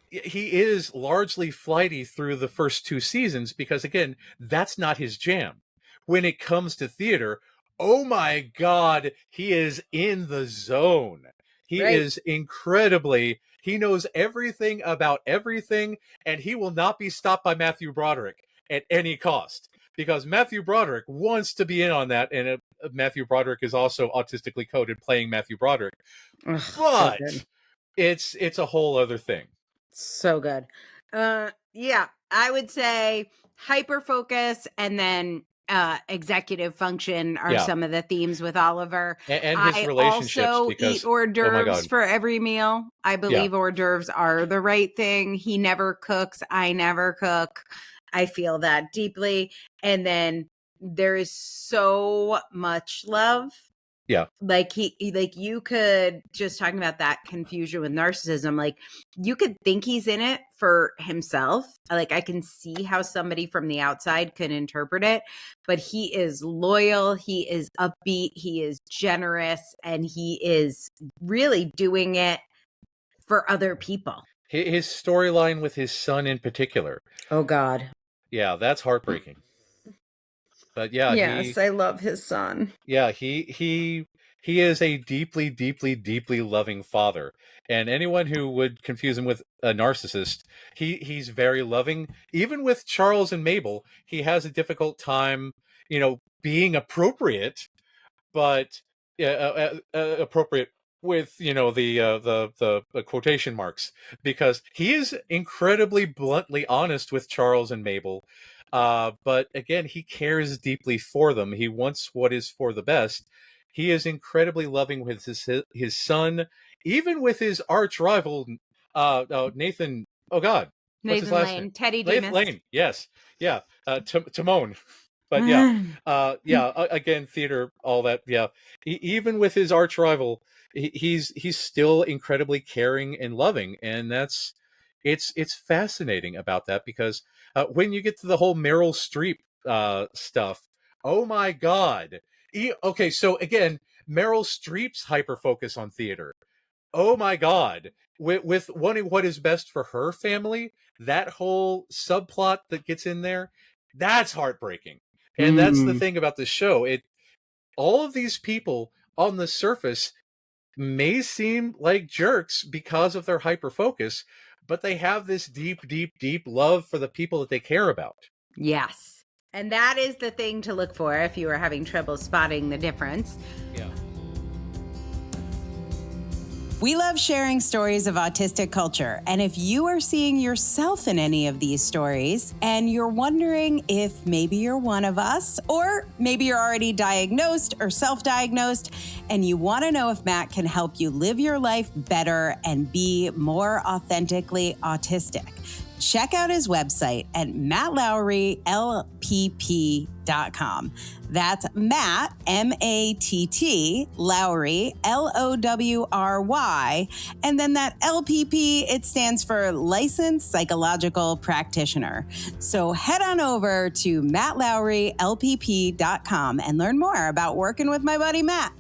he is largely flighty through the first 2 seasons, because again, that's not his jam. When it comes to theater, oh my God, he is in the zone. He is incredibly, he knows everything about everything, and he will not be stopped by Matthew Broderick at any cost, because Matthew Broderick wants to be in on that. And Matthew Broderick is also autistically coded playing Matthew Broderick. But so it's a whole other thing. So good. Yeah, I would say hyper focus and then executive function are some of the themes with Oliver. And his relationships. I also eat hors d'oeuvres for every meal. I believe hors d'oeuvres are the right thing. He never cooks. I never cook. I feel that deeply. And then there is so much love. Yeah. Like you could, just talking about that confusion with narcissism, like you could think he's in it for himself. Like I can see how somebody from the outside could interpret it, but he is loyal. He is upbeat. He is generous, and he is really doing it for other people. His storyline with his son in particular. Oh God. Yeah, that's heartbreaking. But yeah, yes, I love his son. Yeah, he is a deeply, deeply, deeply loving father. And anyone who would confuse him with a narcissist, he's very loving. Even with Charles and Mabel, he has a difficult time, being appropriate, but appropriate with the quotation marks, because he is incredibly bluntly honest with Charles and Mabel. But again, he cares deeply for them. He wants what is for the best. He is incredibly loving with his son, even with his arch rival, Nathan. Oh God, What's his Nathan last Lane, name? Teddy Demas. Lane. Yes. Yeah. Timon. But yeah, again, theater, all that. Yeah, even with his arch rival, he's still incredibly caring and loving, and it's fascinating about that because when you get to the whole Meryl Streep stuff, oh my God. Okay, so again, Meryl Streep's hyper focus on theater. Oh my God. With wanting what is best for her family, that whole subplot that gets in there, that's heartbreaking. And that's the thing about the show. All of these people on the surface may seem like jerks because of their hyper focus, but they have this deep, deep, deep love for the people that they care about. Yes. And that is the thing to look for if you are having trouble spotting the difference. Yeah. We love sharing stories of autistic culture, and if you are seeing yourself in any of these stories and you're wondering if maybe you're one of us, or maybe you're already diagnosed or self-diagnosed, and you want to know if Matt can help you live your life better and be more authentically autistic, check out his website at mattlowrylpp.com. That's Matt, M-A-T-T, Lowry, L-O-W-R-Y. And then that LPP, it stands for Licensed Psychological Practitioner. So head on over to mattlowrylpp.com and learn more about working with my buddy Matt.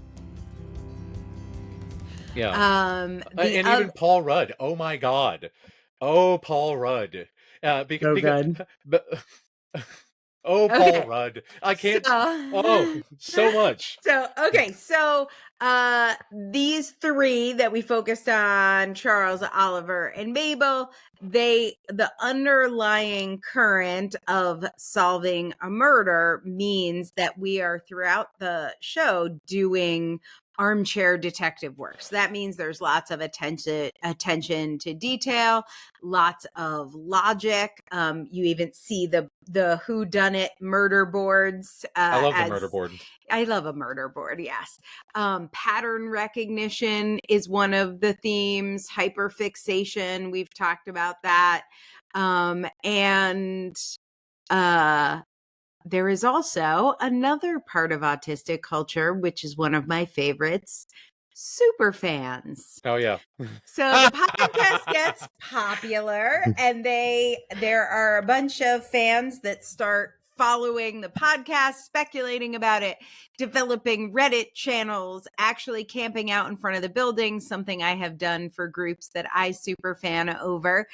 Yeah. And even Paul Rudd. Oh my God. Oh, Paul Rudd. Paul Rudd. I can't. So much. So these three that we focused on, Charles, Oliver, and Mabel, the underlying current of solving a murder means that we are throughout the show doing armchair detective work. So that means there's lots of attention to detail, lots of logic. You even see the Whodunnit murder boards. I love the murder board. I love a murder board, yes. Pattern recognition is one of the themes. Hyperfixation, we've talked about that. There is also another part of autistic culture, which is one of my favorites, super fans. Oh, yeah. So the podcast gets popular, and there are a bunch of fans that start following the podcast, speculating about it, developing Reddit channels, actually camping out in front of the building, something I have done for groups that I super fan over.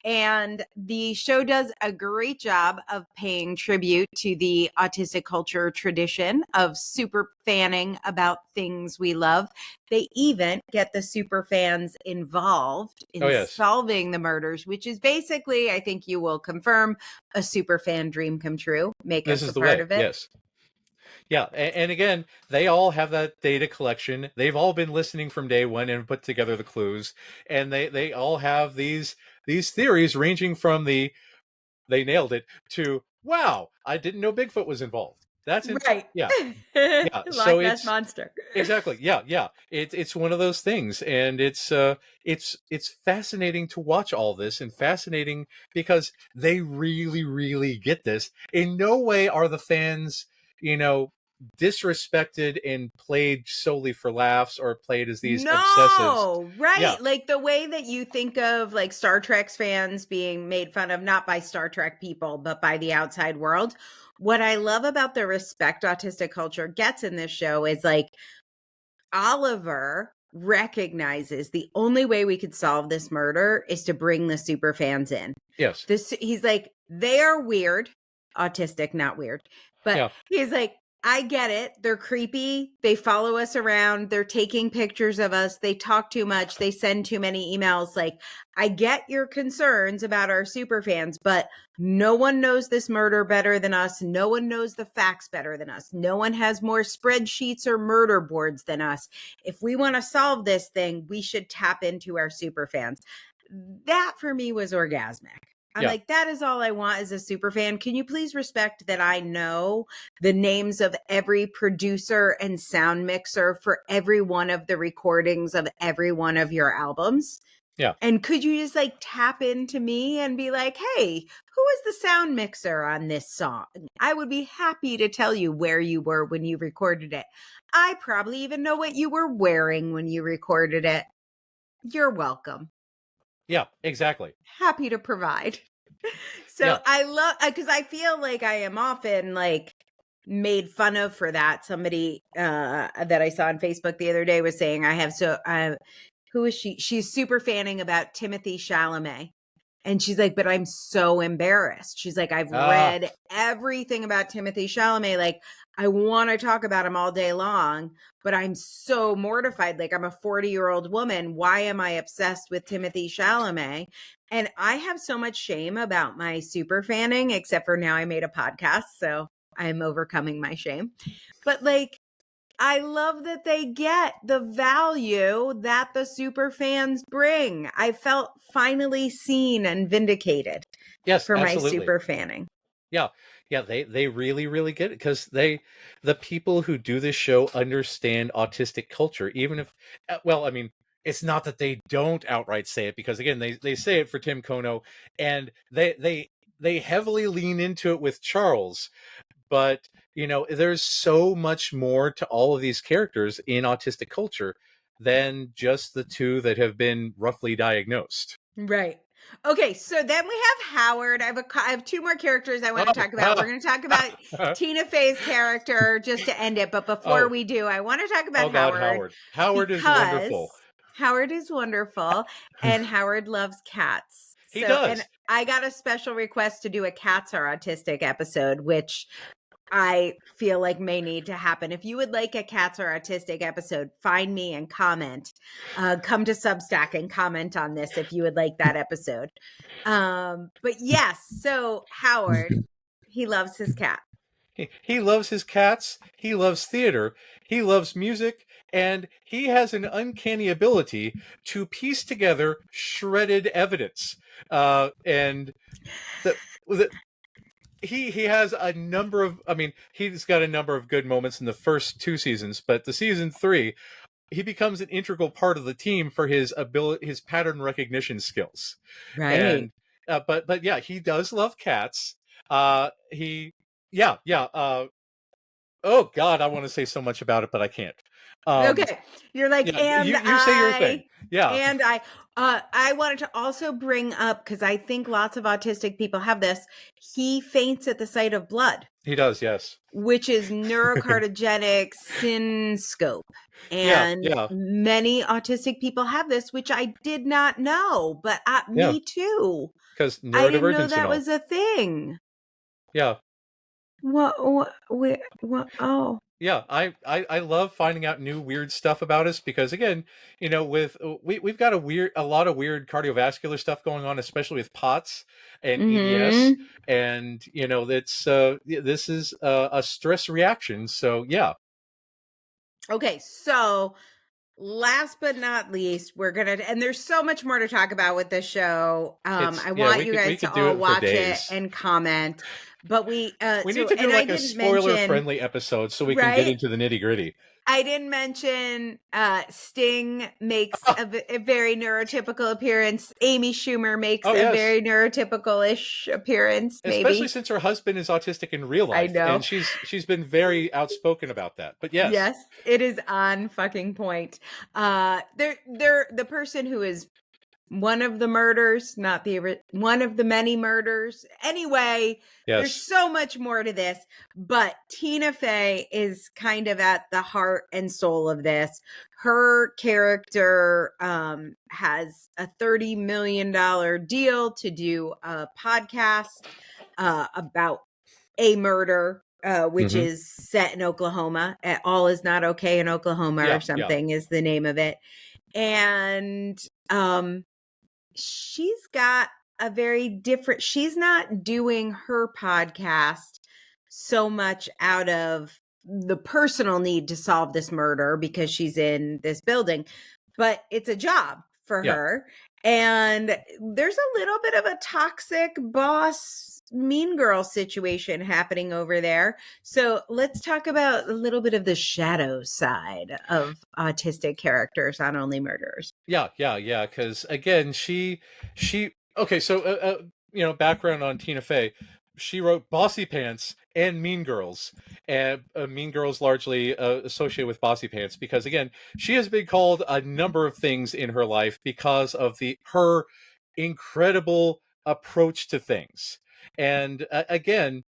And the show does a great job of paying tribute to the autistic culture tradition of super fanning about things we love. They even get the super fans involved in solving the murders, which is basically, I think you will confirm, a super fan dream come true. Make us a part of it. Yes. Yeah, and again, they all have that data collection. They've all been listening from day one and put together the clues, and they all have these theories ranging from they nailed it to, wow, I didn't know Bigfoot was involved. That's right. Yeah. So it's monster. Exactly. Yeah. It's one of those things, and it's fascinating to watch all this, and fascinating because they really, really get this. In no way are the fans, disrespected and played solely for laughs or played as these obsessives. Right. Yeah. Like the way that you think of like Star Trek's fans being made fun of, not by Star Trek people, but by the outside world. What I love about the respect autistic culture gets in this show is like Oliver recognizes the only way we could solve this murder is to bring the super fans in. Yes. He's like, they are weird, autistic, not weird, but he's like, I get it. They're creepy. They follow us around. They're taking pictures of us. They talk too much. They send too many emails. Like, I get your concerns about our super fans, but no one knows this murder better than us. No one knows the facts better than us. No one has more spreadsheets or murder boards than us. If we want to solve this thing, we should tap into our super fans. That for me was orgasmic. I'm like, that is all I want as a super fan. Can you please respect that I know the names of every producer and sound mixer for every one of the recordings of every one of your albums? Yeah. And could you just like tap into me and be like, hey, who is the sound mixer on this song? I would be happy to tell you where you were when you recorded it. I probably even know what you were wearing when you recorded it. You're welcome. Yeah, exactly. Happy to provide. So Yeah. I love, because I feel like I am often like made fun of for that. Somebody that I saw on Facebook the other day was saying, who is she? She's super fanning about Timothy Chalamet. And she's like, but I'm so embarrassed. She's like, I've read everything about Timothy Chalamet. Like, I want to talk about him all day long, but I'm so mortified. Like, I'm a 40-year-old woman. Why am I obsessed with Timothy Chalamet? And I have so much shame about my super fanning, except for now I made a podcast. So I'm overcoming my shame. But like, I love that they get the value that the super fans bring. I felt finally seen and vindicated Yes, for absolutely. my super fanning. Yeah. Yeah, they really, really get it, because the people who do this show understand autistic culture, even if, well, I mean, it's not that they don't outright say it, because again, they say it for Tim Kono, and they heavily lean into it with Charles. But, there's so much more to all of these characters in autistic culture than just the two that have been roughly diagnosed. Right. Okay, so then we have Howard. I have two more characters I want to talk about. We're going to talk about Tina Fey's character just to end it. But before we do, I want to talk about Howard. Howard is wonderful. Howard is wonderful, and Howard loves cats. He does. And I got a special request to do a Cats Are Autistic episode, which I feel like may need to happen. If you would like a Cats Are Autistic episode, find me and comment. Come to Substack and comment on this if you would like that episode. But yes, so Howard, he loves his cat. He loves his cats, he loves theater, he loves music, and he has an uncanny ability to piece together shredded evidence. And he has a number of, he's got a number of good moments in the first two seasons, but the season 3, he becomes an integral part of the team for his pattern recognition skills. Right. And but yeah, he does love cats. Oh God, I want to say so much about it, but I can't. Okay, you're like, yeah, you say your thing. Yeah, and I wanted to also bring up, because I think lots of autistic people have this. He faints at the sight of blood. He does, yes. Which is neurocardiogenic syncope. And many autistic people have this, which I did not know, but me too. Because I didn't know that was a thing. Yeah. What? Oh. Yeah, I love finding out new weird stuff about us, because again, we've got a lot of weird cardiovascular stuff going on, especially with POTS and EDS, and that's this is a stress reaction. So yeah. Okay, so last but not least, and there's so much more to talk about with this show. I want you guys to all watch it and comment. But we need to do like a spoiler-friendly episode so we can get into the nitty-gritty. I didn't mention Sting makes a very neurotypical appearance. Amy Schumer makes a very neurotypical-ish appearance, maybe. Especially since her husband is autistic in real life. I know. And she's been very outspoken about that. But yes. Yes, it is on fucking point. They're the person who is one of the murders, not one of the many murders. Anyway, there's so much more to this, but Tina Fey is kind of at the heart and soul of this. Her character has a $30 million deal to do a podcast about a murder, which is set in Oklahoma. All is not okay in Oklahoma or something is the name of it. And she's got a very different, she's not doing her podcast so much out of the personal need to solve this murder because she's in this building, but it's a job for her. And there's a little bit of a toxic boss mean girl situation happening over there. So let's talk about a little bit of the shadow side of autistic characters on Only Murderers. Yeah. Because again, she okay. So background on Tina Fey. She wrote Bossy Pants and Mean Girls, and Mean Girls largely associated with Bossy Pants because again, she has been called a number of things in her life because of her incredible approach to things. And again,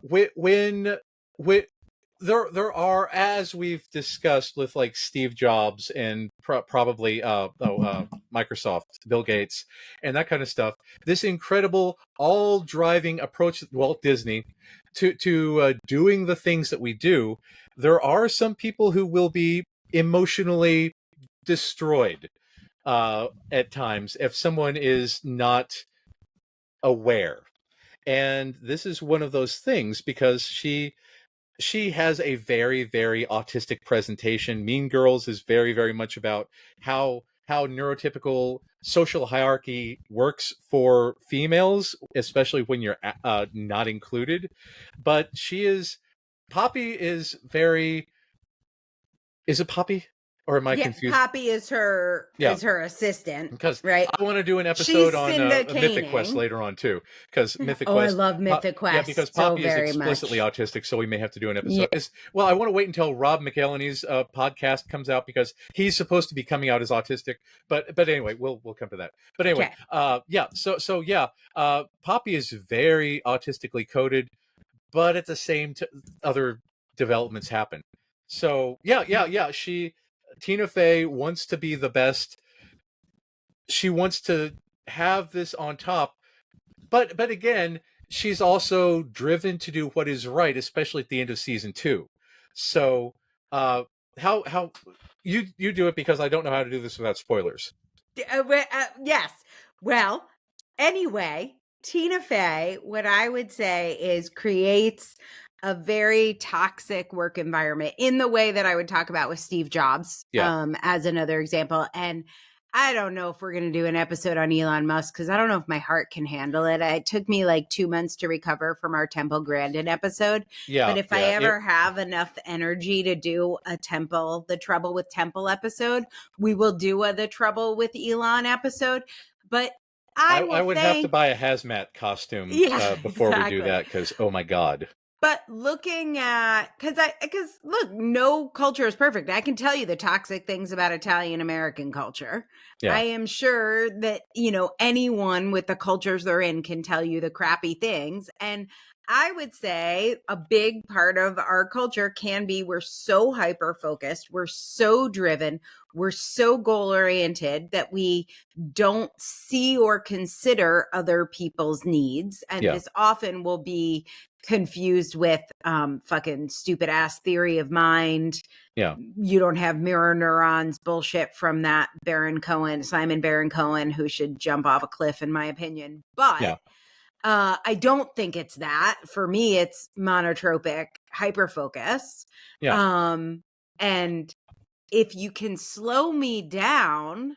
when there are, as we've discussed with like Steve Jobs and probably Microsoft, Bill Gates, and that kind of stuff, this incredible all driving approach, Walt Disney, to doing the things that we do. There are some people who will be emotionally destroyed at times if someone is not aware. And this is one of those things because she has a very, very autistic presentation. Mean Girls is very, very much about how neurotypical social hierarchy works for females, especially when you're not included. But Poppy is very. Is it Poppy? Or am I confused? Poppy is her assistant, Because right? I want to do an episode She's on Mythic Quest later on too. Because Mythic Quest. I love Mythic Quest. Yeah, because so Poppy is very explicitly much. autistic, so we may have to do an episode. Yeah. Well, I want to wait until Rob McElhenney's podcast comes out because he's supposed to be coming out as autistic. But anyway, we'll come to that. But anyway, Poppy is very autistically coded, but at the same other developments happen. So Tina Fey wants to be the best. She wants to have this on top, but again, she's also driven to do what is right, especially at the end of season 2. So, how you do it because I don't know how to do this without spoilers. Yes. Well, anyway, Tina Fey, what I would say is creates a very toxic work environment in the way that I would talk about with Steve Jobs, as another example. And I don't know if we're going to do an episode on Elon Musk because I don't know if my heart can handle it. It took me like 2 months to recover from our Temple Grandin episode. Yeah. But if I ever have enough energy to do a the Trouble with Temple episode, we will do the Trouble with Elon episode. But I would have to buy a hazmat costume before we do that because, oh my God. But looking at, because look, no culture is perfect. I can tell you the toxic things about Italian American culture. Yeah. I am sure that, anyone with the cultures they're in can tell you the crappy things. And I would say a big part of our culture can be we're so hyper-focused, we're so driven, we're so goal-oriented that we don't see or consider other people's needs. And this often will be confused with fucking stupid ass theory of mind. Yeah. You don't have mirror neurons bullshit from that Simon Baron Cohen, who should jump off a cliff, in my opinion. But I don't think it's that. For me, it's monotropic hyperfocus. Yeah. And if you can slow me down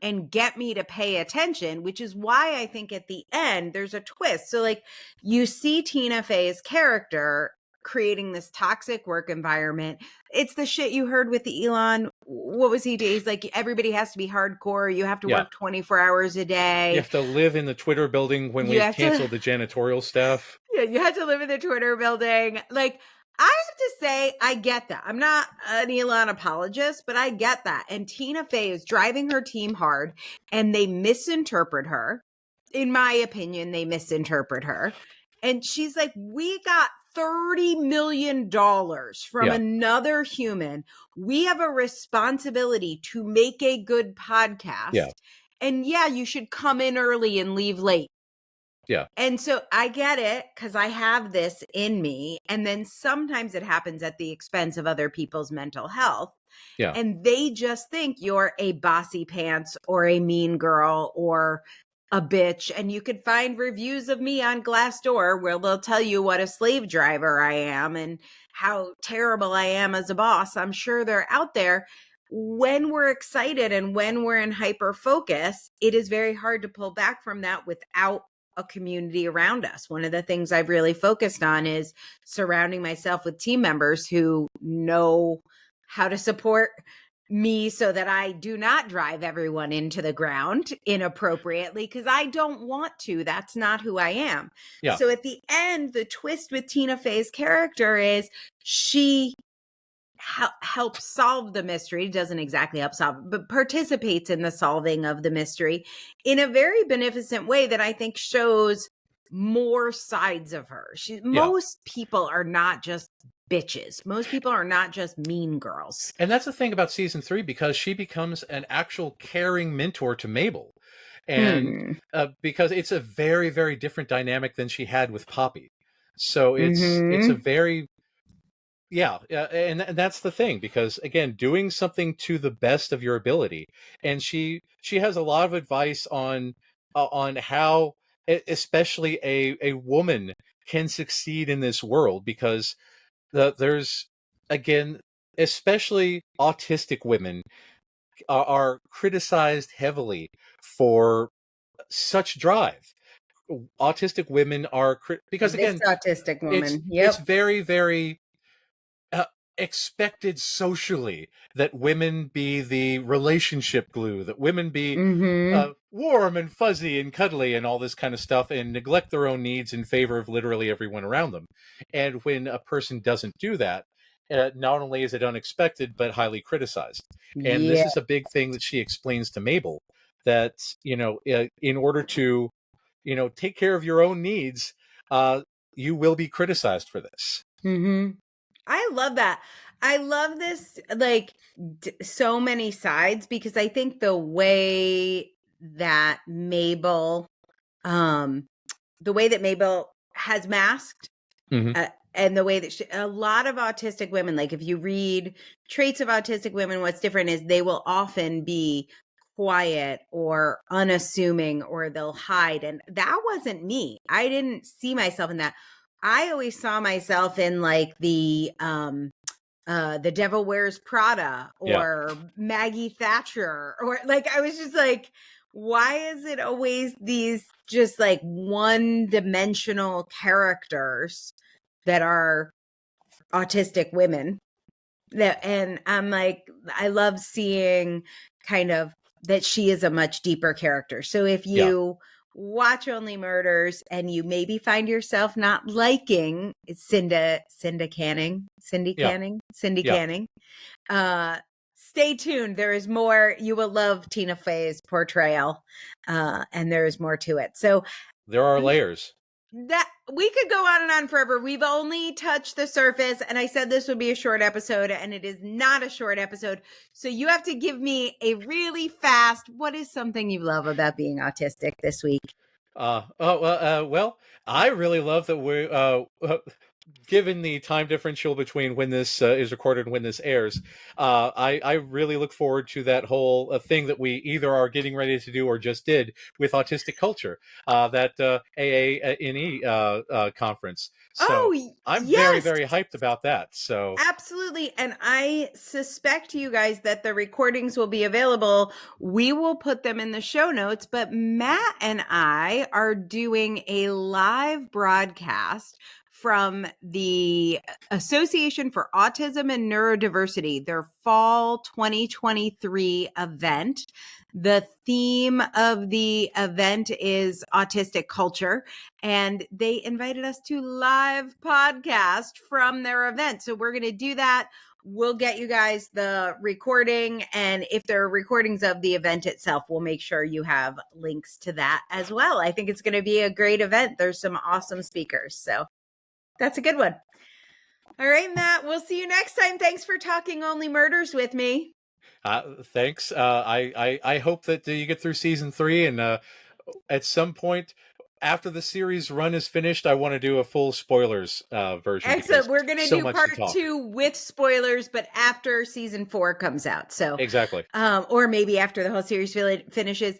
and get me to pay attention, which is why I think at the end there's a twist. So like you see Tina Fey's character creating this toxic work environment. It's the shit you heard with the Elon. What was he doing? He's like, everybody has to be hardcore. You have to work 24 hours a day. You have to live in the Twitter building when we've canceled the janitorial staff. Yeah, you have to live in the Twitter building. Like, I have to say, I get that. I'm not an Elon apologist, but I get that. And Tina Fey is driving her team hard, and they misinterpret her. In my opinion, they misinterpret her. And she's like, we got $30 million from another human. We have a responsibility to make a good podcast. Yeah. And you should come in early and leave late. Yeah. And so I get it because I have this in me. And then sometimes it happens at the expense of other people's mental health. Yeah. And they just think you're a bossy pants or a mean girl or a bitch. And you could find reviews of me on Glassdoor where they'll tell you what a slave driver I am and how terrible I am as a boss. I'm sure they're out there. When we're excited and when we're in hyper focus, it is very hard to pull back from that without a community around us. One of the things I've really focused on is surrounding myself with team members who know how to support me so that I do not drive everyone into the ground inappropriately, because I don't want to. That's not who I am. Yeah. So at the end, the twist with Tina Fey's character is she helps solve the mystery, doesn't exactly help solve, but participates in the solving of the mystery in a very beneficent way that I think shows more sides of her. Most people are not just bitches. Most people are not just mean girls. And that's the thing about season 3, because she becomes an actual caring mentor to Mabel. And because it's a very, very different dynamic than she had with Poppy. So it's a very, and that's the thing, because again, doing something to the best of your ability. And she has a lot of advice on how especially a woman can succeed in this world, because there's, again, especially autistic women are criticized heavily for such drive. Autistic women are because again, autistic woman, it's very, very expected socially that women be the relationship glue, that women be warm and fuzzy and cuddly and all this kind of stuff, and neglect their own needs in favor of literally everyone around them. And when a person doesn't do that, not only is it unexpected, but highly criticized. And this is a big thing that she explains to Mabel, that, in order to, take care of your own needs, you will be criticized for this. I love that. I love this, like, so many sides, because I think the way that Mabel has masked, and the way that a lot of autistic women, like if you read traits of autistic women, what's different is they will often be quiet or unassuming, or they'll hide. And that wasn't me. I didn't see myself in that. I always saw myself in like the Devil Wears Prada or Maggie Thatcher, or like, I was just like, why is it always these just like one-dimensional characters that are autistic women? And I'm like, I love seeing kind of that she is a much deeper character. So if you watch Only Murders and you maybe find yourself not liking Cindy Canning, stay tuned. There is more. You will love Tina Fey's portrayal, and there is more to it. So there are layers. That we could go on and on forever. We've only touched the surface, and I said this would be a short episode, and it is not a short episode. So you have to give me a really fast, what is something you love about being autistic this week? Well, I really love that we're given the time differential between when this is recorded and when this airs. I really look forward to that whole thing that we either are getting ready to do or just did with Autistic Culture, that AANE conference. So I'm very, very hyped about that. So absolutely. And I suspect, you guys, that the recordings will be available. We will put them in the show notes, but Matt and I are doing a live broadcast from the Association for Autism and Neurodiversity, their fall 2023 event. The theme of the event is autistic culture, and they invited us to live podcast from their event. So we're going to do that. We'll get you guys the recording, and if there are recordings of the event itself, we'll make sure you have links to that as well. I think it's going to be a great event. There's some awesome speakers, so that's a good one. All right, Matt, we'll see you next time. Thanks for talking Only Murders with me. Thanks. I hope that you get through season 3, and at some point after the series run is finished, I want to do a full spoilers version. Excellent. We're going to do part 2 with spoilers, but after season 4 comes out. So exactly. Or maybe after the whole series finishes.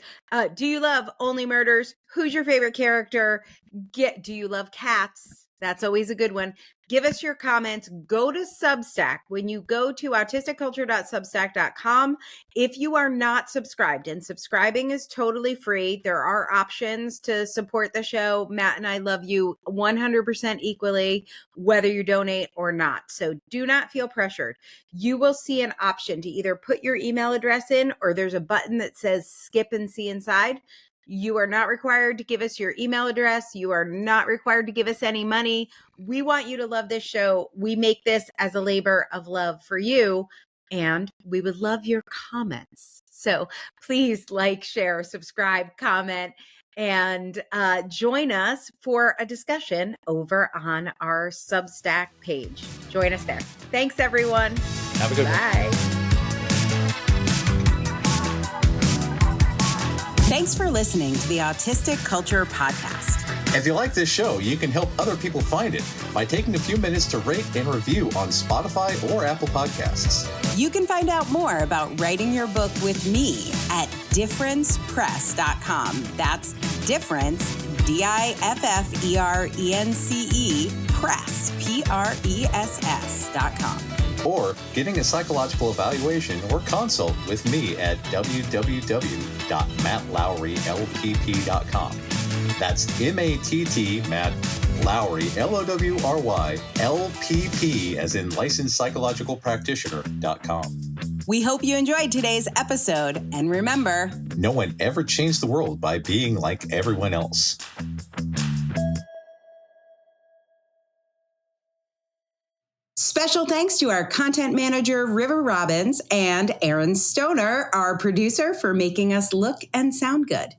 Do you love Only Murders? Who's your favorite character? Do you love cats? That's always a good one. Give us your comments. Go to Substack. When you go to autisticculture.substack.com, if you are not subscribed, and subscribing is totally free, there are options to support the show. Matt and I love you 100% equally, whether you donate or not. So do not feel pressured. You will see an option to either put your email address in, or there's a button that says skip and see inside. You are not required to give us your email address. You are not required to give us any money. We want you to love this show. We make this as a labor of love for you, and we would love your comments. So please like, share, subscribe, comment, and join us for a discussion over on our Substack page. Join us there. Thanks, everyone. Have a good one. Bye. Thanks for listening to the Autistic Culture Podcast. If you like this show, you can help other people find it by taking a few minutes to rate and review on Spotify or Apple Podcasts. You can find out more about writing your book with me at differencepress.com. That's difference, DIFFERENCE, press, PRESS.com. Or getting a psychological evaluation or consult with me at www.mattlowrylpp.com. That's M-A-T-T, Matt Lowry, L-O-W-R-Y, L-P-P, as in licensed psychological practitioner.com. We hope you enjoyed today's episode, and remember, no one ever changed the world by being like everyone else. special thanks to our content manager, River Robbins, and Aaron Stoner, our producer, for making us look and sound good.